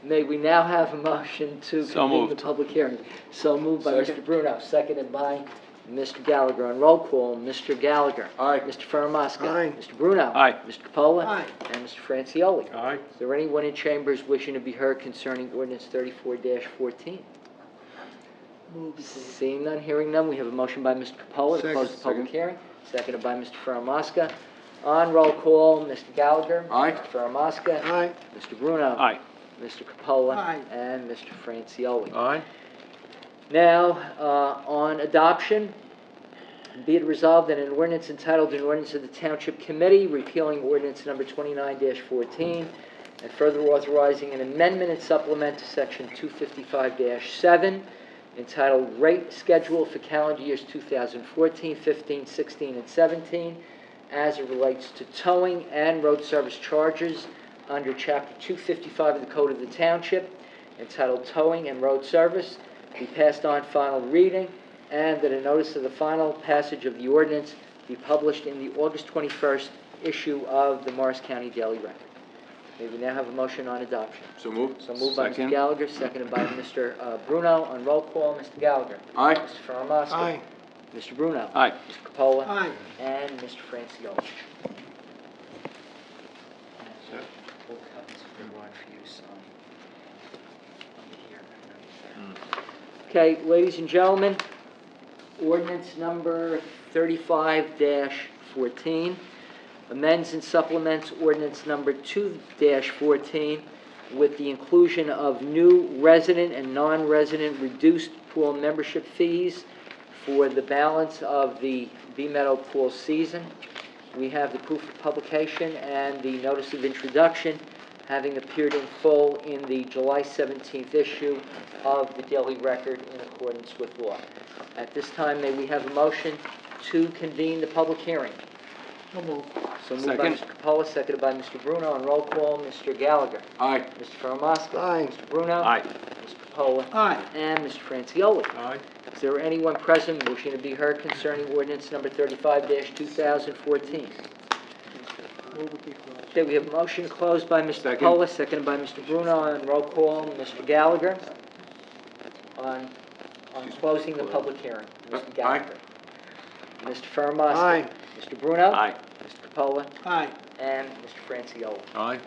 May we now have a motion to convene the public hearing? So moved by Mr. Bruno, seconded by Mr. Gallagher. On roll call, Mr. Gallagher. Aye. Mr. Fermaska. Aye. Mr. Bruno. Aye. Mr. Capola. Aye. And Mr. Francioli. Aye. Is there anyone in chambers wishing to be heard concerning ordinance 34-14? Move it. Seeing none, hearing none, we have a motion by Mr. Capola to close the public hearing, seconded by Mr. Fermaska. On roll call, Mr. Gallagher. Aye. Mr. Fermaska. Aye. Mr. Bruno. Aye. Mr. Capola. Aye. And Mr. Francioli. Aye. Now, on adoption, be it resolved that an ordinance entitled an ordinance of the Township Committee repealing ordinance number 29-14 and further authorizing an amendment and supplement to section 255-7 entitled Rate Schedule for Calendar Years 2014, 15, 16, and 17 as it relates to towing and road service charges under Chapter 255 of the Code of the Township, entitled Towing and Road Service, be passed on final reading, and that a notice of the final passage of the ordinance be published in the August 21st issue of the Morris County Daily Record. May we now have a motion on adoption? So moved. So moved by Mr. Second. Gallagher, seconded by Mr. Bruno. On roll call, Mr. Gallagher. Aye. Mr. Fermaska. Aye. Mr. Bruno. Aye. Mr. Capola. Aye. And Mr. Francioli. Full copies of the warrant for use on here. Okay, ladies and gentlemen, ordinance number 35-14 amends and supplements ordinance number 2-14 with the inclusion of new resident and non-resident reduced pool membership fees for the balance of the Bee Meadow pool season. We have the proof of publication and the notice of introduction, having appeared in full in the July 17th issue of the Daily Record in accordance with law. At this time, may we have a motion to convene the public hearing? So move. So moved by Second. Mr. Capola, seconded by Mr. Bruno. On roll call, Mr. Gallagher. Aye. Mr. Fermaska. Aye. Mr. Bruno. Aye. Mr. Capola. Aye. And Mr. Francioli. Aye. Is there anyone present wishing to be heard concerning ordinance number 35-2014? Move it be closed. Okay, we have a motion closed by Mr. Second. Capola, seconded by Mr. Bruno. On roll call, Mr. Gallagher. On closing the public hearing, Mr. Gallagher. Mr. Fermaska. Aye. Mr. Bruno. Aye. Mr. Capola. Aye. And Mr. Francioli. Aye.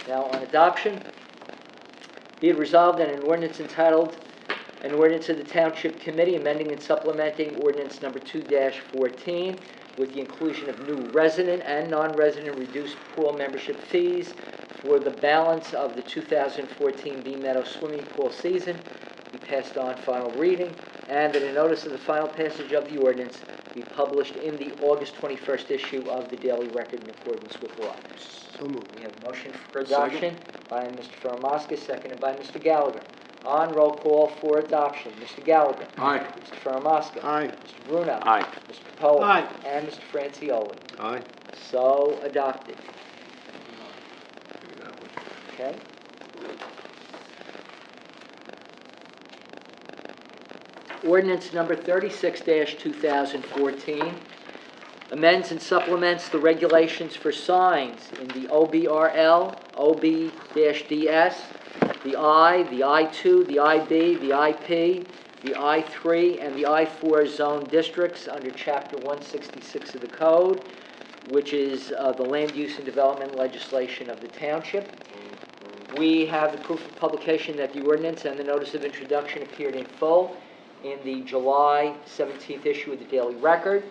Now, on adoption, be it resolved that an ordinance entitled An ordinance of the Township Committee amending and supplementing ordinance number 2-14 with the inclusion of new resident and non-resident reduced pool membership fees for the balance of the 2014 Bee Meadow swimming pool season be passed on final reading, and that a notice of the final passage of the ordinance be published in the August 21st issue of the Daily Record in accordance with law. So moved. We have a motion for adoption by Mr. Faramaska, seconded by Mr. Gallagher. On roll call for adoption, Mr. Gallagher. Aye. Mr. Faramaska. Aye. Mr. Bruno. Aye. Mr. Capola. Aye. And Mr. Francioli. Aye. So adopted. Okay. Ordinance number 36-2014 amends and supplements the regulations for signs in the OBRL, OB-DS, the I, the I-2, the IB, the IP, the I-3, and the I-4 zone districts under Chapter 166 of the Code, which is the land use and development legislation of the township. We have the proof of publication that the ordinance and the notice of introduction appeared in full in the July 17th issue of the Daily Record.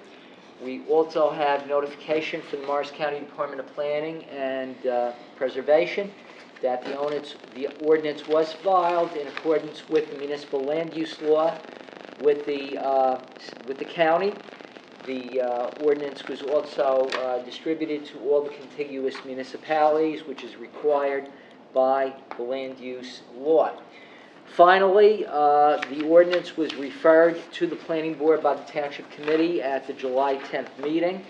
We also have notification from the Morris County Department of Planning and Preservation that the ordinance was filed in accordance with the municipal land use law with the county. The ordinance was also distributed to all the contiguous municipalities, which is required by the land use law. Finally, the ordinance was referred to the Planning Board by the Township Committee at the July 10th meeting.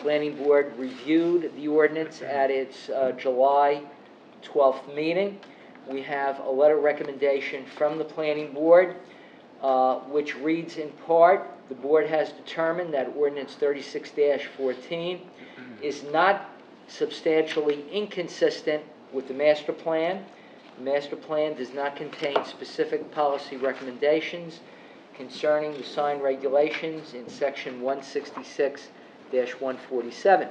Planning Board reviewed the ordinance at its July 12th meeting. We have a letter recommendation from the Planning Board, which reads in part, the Board has determined that ordinance 36-14 is not substantially inconsistent with the master plan. The master plan does not contain specific policy recommendations concerning the sign regulations in section 166-147.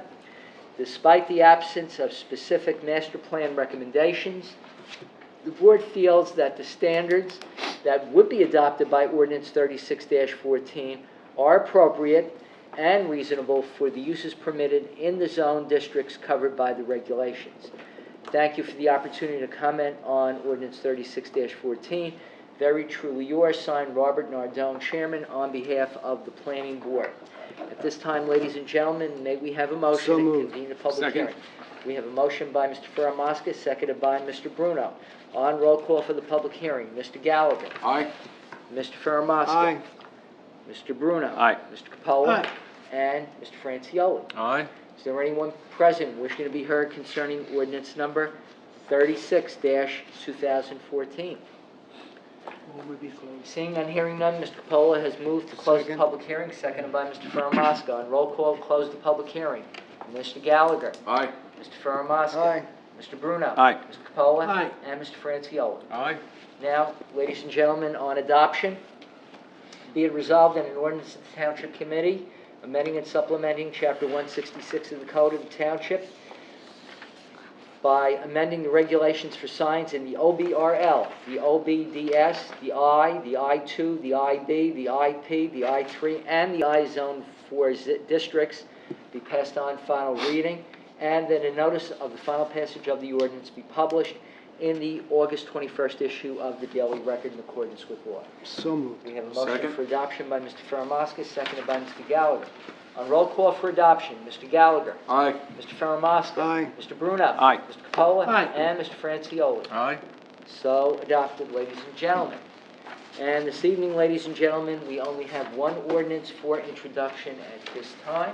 Despite the absence of specific master plan recommendations, the Board feels that the standards that would be adopted by ordinance 36-14 are appropriate and reasonable for the uses permitted in the zone districts covered by the regulations. Thank you for the opportunity to comment on ordinance 36-14. Very truly yours, signed Robert Nardone, Chairman, on behalf of the Planning Board. At this time, ladies and gentlemen, may we have a motion So to moved. convene a public Second. hearing? We have a motion by Mr. Faramaska, seconded by Mr. Bruno. On roll call for the public hearing, Mr. Gallagher. Aye. Mr. Faramaska. Aye. Mr. Bruno. Aye. Mr. Capola. Aye. And Mr. Francioli. Aye. Is there anyone present wishing to be heard concerning ordinance number 36-2014? Will we be closed? Seeing none, hearing none, Mr. Capola has moved to close the Second. public hearing, seconded by Mr. Faramaska. On roll call, close the public hearing. Mr. Gallagher. Aye. Mr. Faramaska. Aye. Mr. Bruno. Aye. Mr. Capola. Aye. And Mr. Francioli. Aye. Now, ladies and gentlemen, on adoption, be it resolved that an ordinance of the Township Committee amending and supplementing Chapter 166 of the Code of the Township by amending the regulations for signs in the OBRL, the OBDS, the I, the I2, the IB, the IP, the I3, and the I Zone 4 districts be passed on final reading, and that a notice of the final passage of the ordinance be published in the August 21st issue of the Daily Record in accordance with law. So moved. We have a motion Second. for adoption by Mr. Faramaska, seconded by Mr. Gallagher. On roll call for adoption, Mr. Gallagher. Aye. Mr. Faramaska. Aye. Mr. Bruno. Aye. Mr. Capola. Aye. And Mr. Francioli. Aye. So adopted, ladies and gentlemen. And this evening, ladies and gentlemen, we only have one ordinance for introduction at this time.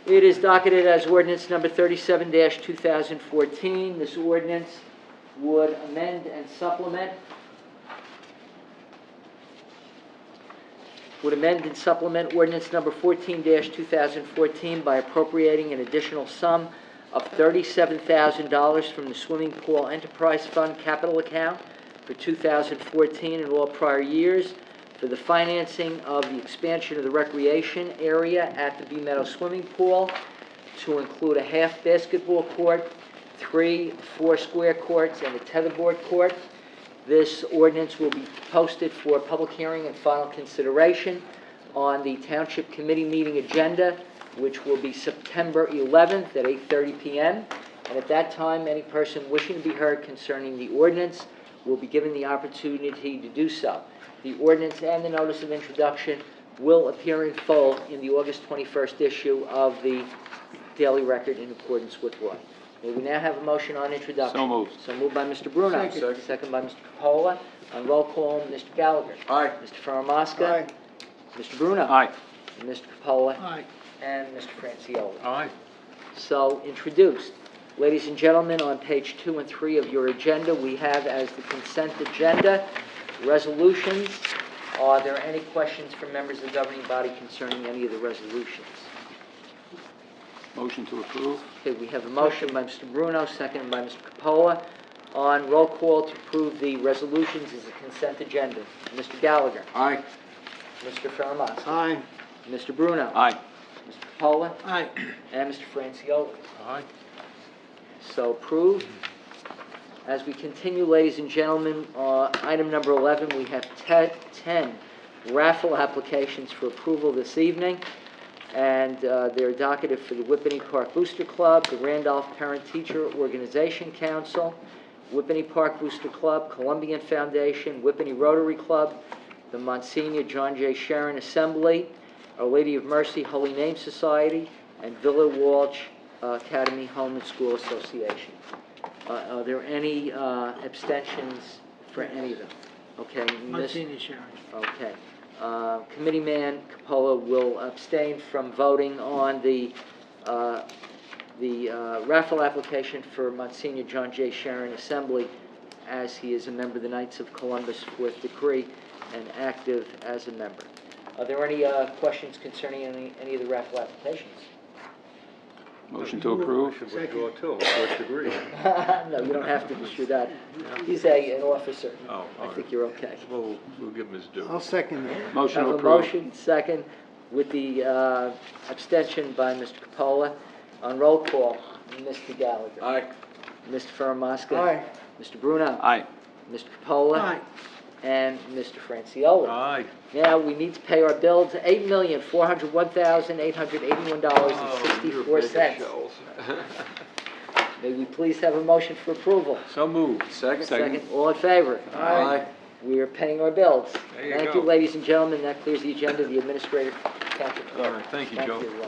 It is docketed as ordinance number 37-2014. This ordinance would amend and supplement ordinance number 14-2014 by appropriating an additional sum of $37,000 from the Swimming Pool Enterprise Fund capital account for 2014 and all prior years for the financing of the expansion of the recreation area at the Bee Meadow Swimming Pool to include a half basketball court, 3 4-square courts, and a tetherball court. This ordinance will be posted for public hearing and final consideration on the Township Committee meeting agenda, which will be September 11th at 8:30 p.m. And at that time, any person wishing to be heard concerning the ordinance will be given the opportunity to do so. The ordinance and the notice of introduction will appear in full in the August 21st issue of the Daily Record in accordance with law. May we now have a motion on introduction? So moved. So moved by Mr. Bruno. Second. Second by Mr. Capola. On roll call, Mr. Gallagher. Aye. Mr. Faramaska. Aye. Mr. Bruno. Aye. And Mr. Capola. Aye. And Mr. Francioli. Aye. So introduced. Ladies and gentlemen, on page 2 and 3 of your agenda, we have as the consent agenda resolutions. Are there any questions from members of the governing body concerning any of the resolutions? Motion to approve? Okay, we have a motion by Mr. Bruno, seconded by Mr. Capola. On roll call to approve the resolutions as a consent agenda. Mr. Gallagher. Aye. Mr. Faramaska. Aye. Mr. Bruno. Aye. Mr. Capola. Aye. And Mr. Francioli. Aye. So approved. As we continue, ladies and gentlemen, item number 11, we have 10 raffle applications for approval this evening, and they're docketed for the Whippany Park Booster Club, the Randolph Parent Teacher Organization Council, Whippany Park Booster Club, Columbian Foundation, Whippany Rotary Club, the Monsignor John J. Sharon Assembly, Our Lady of Mercy Holy Name Society, and Villa Walsh Academy Home and School Association. Are there any abstentions for any of them? Okay. Monsignor Sharon. Okay. Committeeman Capola will abstain from voting on the raffle application for Monsignor John J. Sharon Assembly, as he is a member of the Knights of Columbus, 4th degree, and active as a member. Are there any questions concerning any of the raffle applications? Motion to approve? Should withdraw too, first degree. No, you don't have to issue that. He's an officer. Oh, I all think right. you're okay. We'll give him his due. I'll second that. Motion to Have a approve? motion, second, with the abstention by Mr. Capola. On roll call, Mr. Gallagher. Aye. Mr. Faramaska. Aye. Mr. Bruno. Aye. Mr. Capola. Aye. And Mr. Francioli. Aye. Now, we need to pay our bills, $8,401,881.64. May we please have a motion for approval? So moved. Second, all in favor? Aye. We are paying our bills. There you Thank go. you, ladies and gentlemen. That clears the agenda. The administrator, Township Clerk. All right, thank you, Joe. Thank you.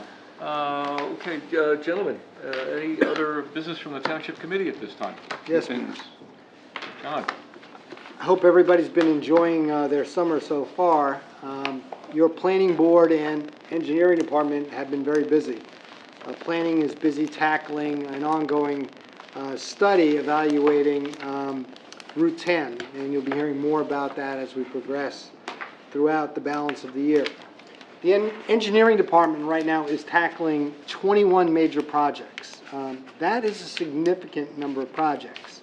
Okay, gentlemen, any other business from the Township Committee at this time? Yes, John? I hope everybody's been enjoying their summer so far. Your planning board and engineering department have been very busy. Planning is busy tackling an ongoing study evaluating Route 10, and you'll be hearing more about that as we progress throughout the balance of the year. The engineering department right now is tackling 21 major projects. That is a significant number of projects.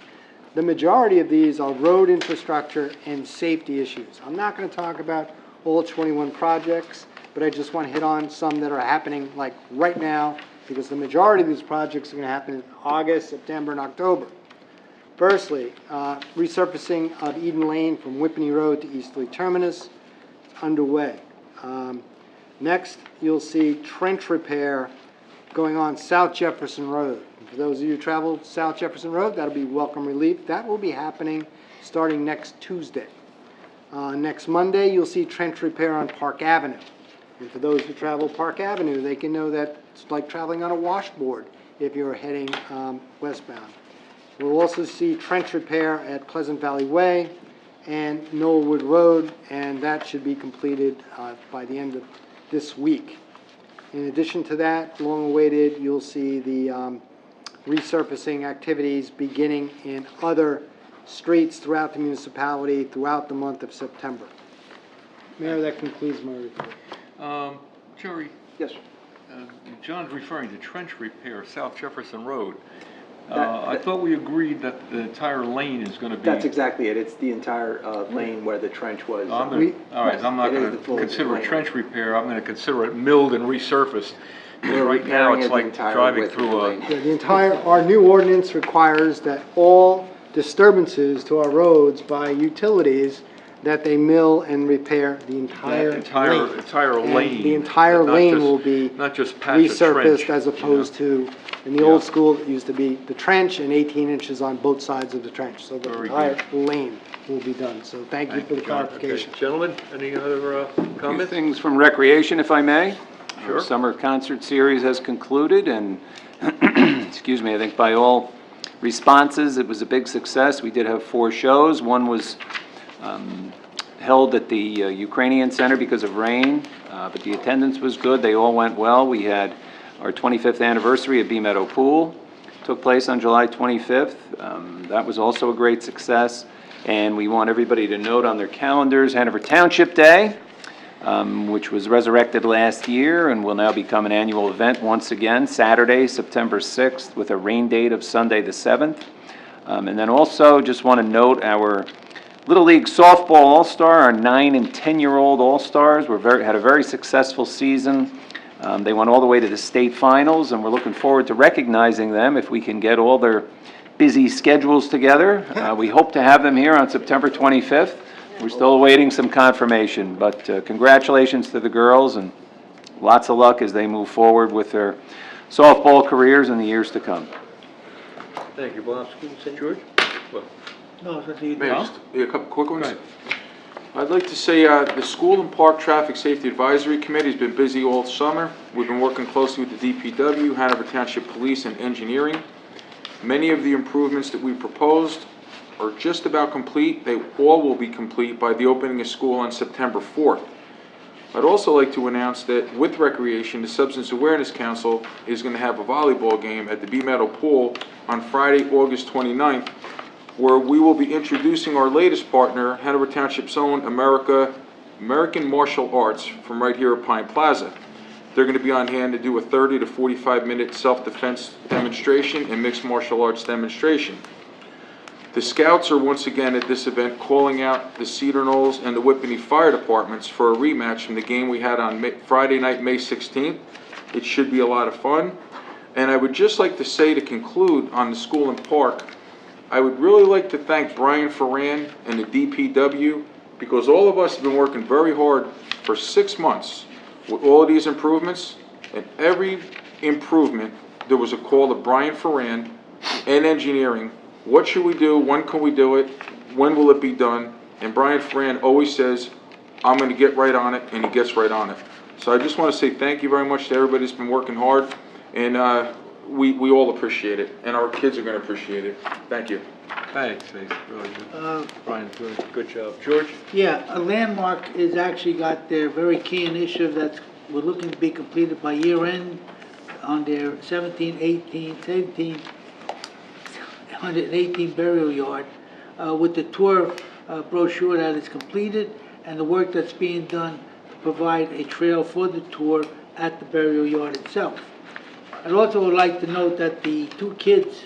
The majority of these are road infrastructure and safety issues. I'm not going to talk about all 21 projects, but I just want to hit on some that are happening like right now, because the majority of these projects are going to happen in August, September, and October. Firstly, resurfacing of Eden Lane from Whippany Road to Easterly Terminus is underway. Next, you'll see trench repair going on South Jefferson Road. For those of you who travel South Jefferson Road, that'll be welcome relief. That will be happening starting next Tuesday. Next Monday, you'll see trench repair on Park Avenue. And for those who travel Park Avenue, they can know that it's like traveling on a washboard if you're heading westbound. We'll also see trench repair at Pleasant Valley Way and Knollwood Road, and that should be completed by the end of this week. In addition to that, long awaited, you'll see the resurfacing activities beginning in other streets throughout the municipality throughout the month of September. Mayor, that concludes my report. Jerry? Yes, John's referring to trench repair, South Jefferson Road. I thought we agreed that the entire lane is going to be... that's exactly it. It's the entire lane where the trench was. All right, I'm not It is going the to full consider it lane. trench repair, I'm going to consider it milled and resurfaced. We're Right now, repairing it's it the like entire driving width of through the a... lane. Yeah, our new ordinance requires that all disturbances to our roads by utilities that they mill and repair the entire lane. Entire And lane. the entire not lane just- will be Not just patch a resurfaced trench, as you know. opposed to, in the old school, it used to be the trench and 18 inches on both sides of the trench. So the Very entire good. lane will be done. So thank you for the John. Okay. clarification. Gentlemen, any other Few comments? things from recreation, if I may. Sure. Our summer concert series has concluded, and, excuse me, I think by all responses, it was a big success. We did have 4 shows. One was held at the Ukrainian Center because of rain, but the attendance was good. They all went well. We had our 25th anniversary of Bee Meadow Pool. Took place on July 25th. That was also a great success. And we want everybody to note on their calendars, Hanover Township Day, which was resurrected last year and will now become an annual event once again, Saturday, September 6th, with a rain date of Sunday the 7th. And then also, just want to note our Little League Softball All-Star, our 9 and 10-year-old All-Stars, had a very successful season. They went all the way to the state finals, and we're looking forward to recognizing them if we can get all their busy schedules together. We hope to have them here on September 25th. We're still awaiting some confirmation, but congratulations to the girls, and lots of luck as they move forward with their softball careers in the years to come. Thank you, Bob. George? Well, No, it's up to you. Maybe just a couple quick ones. Go ahead. I'd like to say the School and Park Traffic Safety Advisory Committee has been busy all summer. We've been working closely with the DPW, Hanover Township Police, and Engineering. Many of the improvements that we proposed are just about complete. They all will be complete by the opening of school on September 4th. I'd also like to announce that with Recreation, the Substance Awareness Council is going to have a volleyball game at the Bee Meadow Pool on Friday, August 29th, where we will be introducing our latest partner, Hanover Township's own American Martial Arts from right here at Pine Plaza. They're going to be on hand to do a 30 to 45-minute self-defense demonstration and mixed martial arts demonstration. The Scouts are once again at this event calling out the Cedar Knolls and the Whippany Fire Departments for a rematch from the game we had on Friday night, May 16th. It should be a lot of fun. And I would just like to say, to conclude on the school and park, I would really like to thank Brian Ferran and the DPW, because all of us have been working very hard for 6 months with all of these improvements, and every improvement, there was a call to Brian Ferran and engineering. What should we do? When can we do it? When will it be done? And Brian Ferran always says, I'm going to get right on it, and he gets right on it. So I just want to say thank you very much to everybody that's been working hard, and we all appreciate it, and our kids are going to appreciate it. Thank you. Thanks, Ace. Really good. Brian, good job. George? Yeah, a landmark is actually got their very key initiative that's, we're looking to be completed by year end on their 118 burial yard, with the tour brochure that is completed and the work that's being done to provide a trail for the tour at the burial yard itself. I'd also would like to note that the Two Kids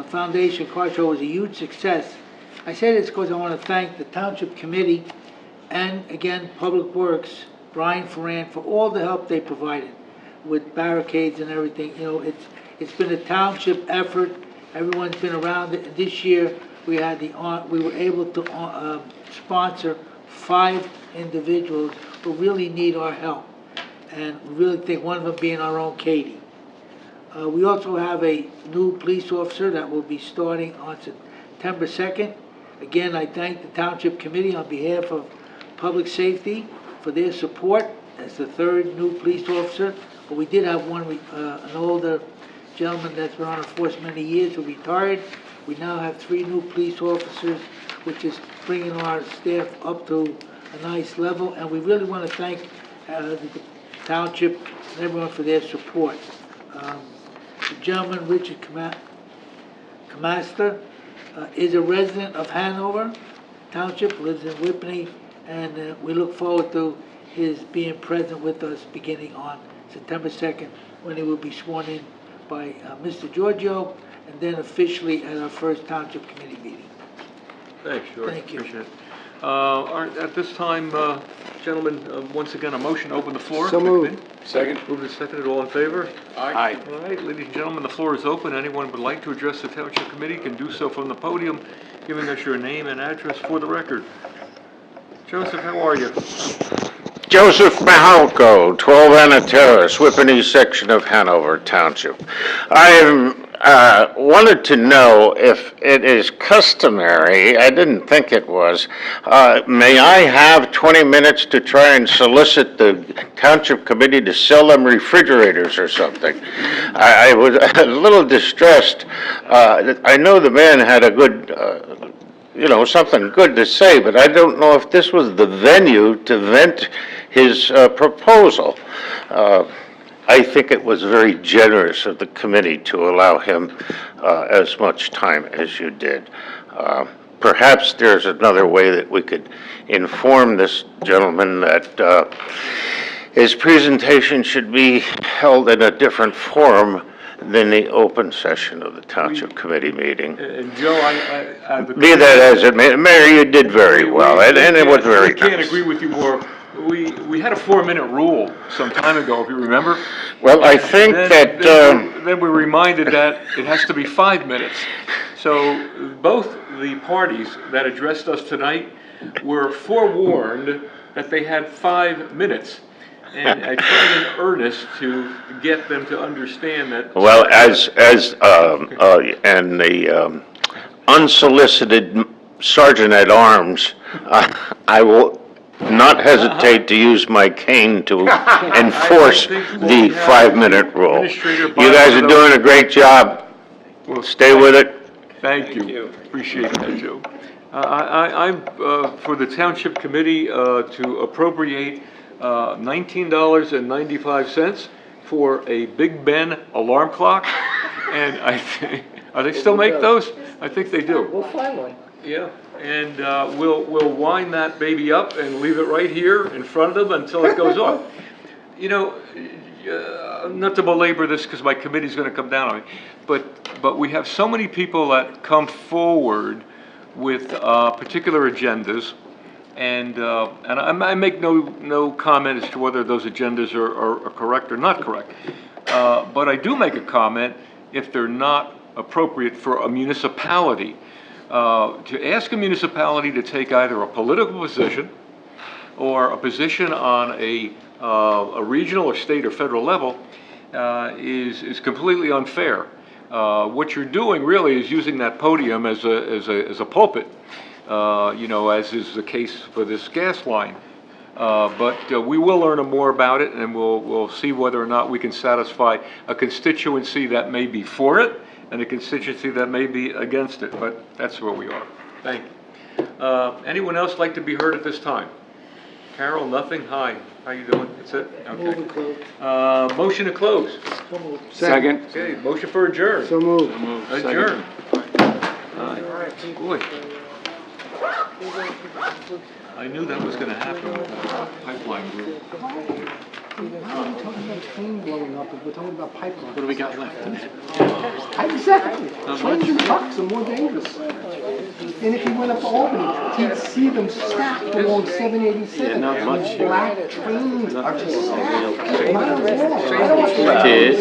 Foundation car show was a huge success. I say this because I want to thank the Township Committee and, again, Public Works, Brian Ferran, for all the help they provided with barricades and everything. You know, it's been a township effort. Everyone's been around it. This year, we were able to sponsor 5 individuals who really need our help, and we really think one of them being our own Katie. We also have a new police officer that will be starting on September 2nd. Again, I thank the Township Committee on behalf of Public Safety for their support. That's the 3rd new police officer. But we did have one, an older gentleman that's been on the force many years who retired. We now have 3 new police officers, which is bringing our staff up to a nice level. And we really want to thank the Township and everyone for their support. The gentleman, Richard Camaster, is a resident of Hanover Township, lives in Whippany, and we look forward to his being present with us beginning on September 2nd, when he will be sworn in by Mr. Giorgio, and then officially at our first Township Committee meeting. Thanks, George. Thank you. Appreciate it. At this time, gentlemen, once again, a motion to open the floor. So moved. Second? Moved and seconded, all in favor? Aye. All right, ladies and gentlemen, the floor is open. Anyone would like to address the Township Committee can do so from the podium, giving us your name and address for the record. Joseph, how are you? Joseph Mahalko, 12 Anna Terrace, Whippany section of Hanover Township. I wanted to know if it is customary, I didn't think it was, may I have 20 minutes to try and solicit the Township Committee to sell them refrigerators or something? I was a little distressed. I know the man had a good something good to say, but I don't know if this was the venue to vent his proposal. I think it was very generous of the committee to allow him as much time as you did. Perhaps there's another way that we could inform this gentleman that his presentation should be held in a different forum than the open session of the Township Committee meeting. And Joe, Be that as it may, Mayor, you did very well, and it was very nice. I can't agree with you more. We had a 4-minute rule some time ago, if you remember. Well, I think that... Then we reminded that it has to be 5 minutes. So both the parties that addressed us tonight were forewarned that they had 5 minutes. And I tried in earnest to get them to understand that. Well, and the unsolicited sergeant at arms, I will not hesitate to use my cane to enforce the 5-minute rule. You guys are doing a great job. Stay with it. Thank you. Appreciate that, Joe. I'm for the Township Committee to appropriate $19.95 for a Big Ben alarm clock, and I think, are they still make those? I think they do. We'll find one. Yeah, and we'll wind that baby up and leave it right here in front of them until it goes off. You know, not to belabor this because my committee's going to come down on me, but we have so many people that come forward with particular agendas. And I make no comment as to whether those agendas are correct or not correct. But I do make a comment if they're not appropriate for a municipality. To ask a municipality to take either a political position or a position on a regional or state or federal level is completely unfair. What you're doing really is using that podium as a pulpit. As is the case for this gas line. But we will learn more about it, and we'll see whether or not we can satisfy a constituency that may be for it and a constituency that may be against it. But that's where we are. Thank you. Anyone else like to be heard at this time? Carol, nothing? Hi. How you doing? That's it? Okay. Motion to close. Second? Okay, motion for adjourn. So moved. Adjourn. Boy. I knew that was going to happen with the pipeline group. We're not talking about train blowing up, we're talking about pipelines. What do we got left? Exactly. Trains and trucks are more dangerous. And if he went up to Albany, he'd see them stacked along 787. Yeah, not much. Black trains are just stacked. Miles long. I don't want to It is.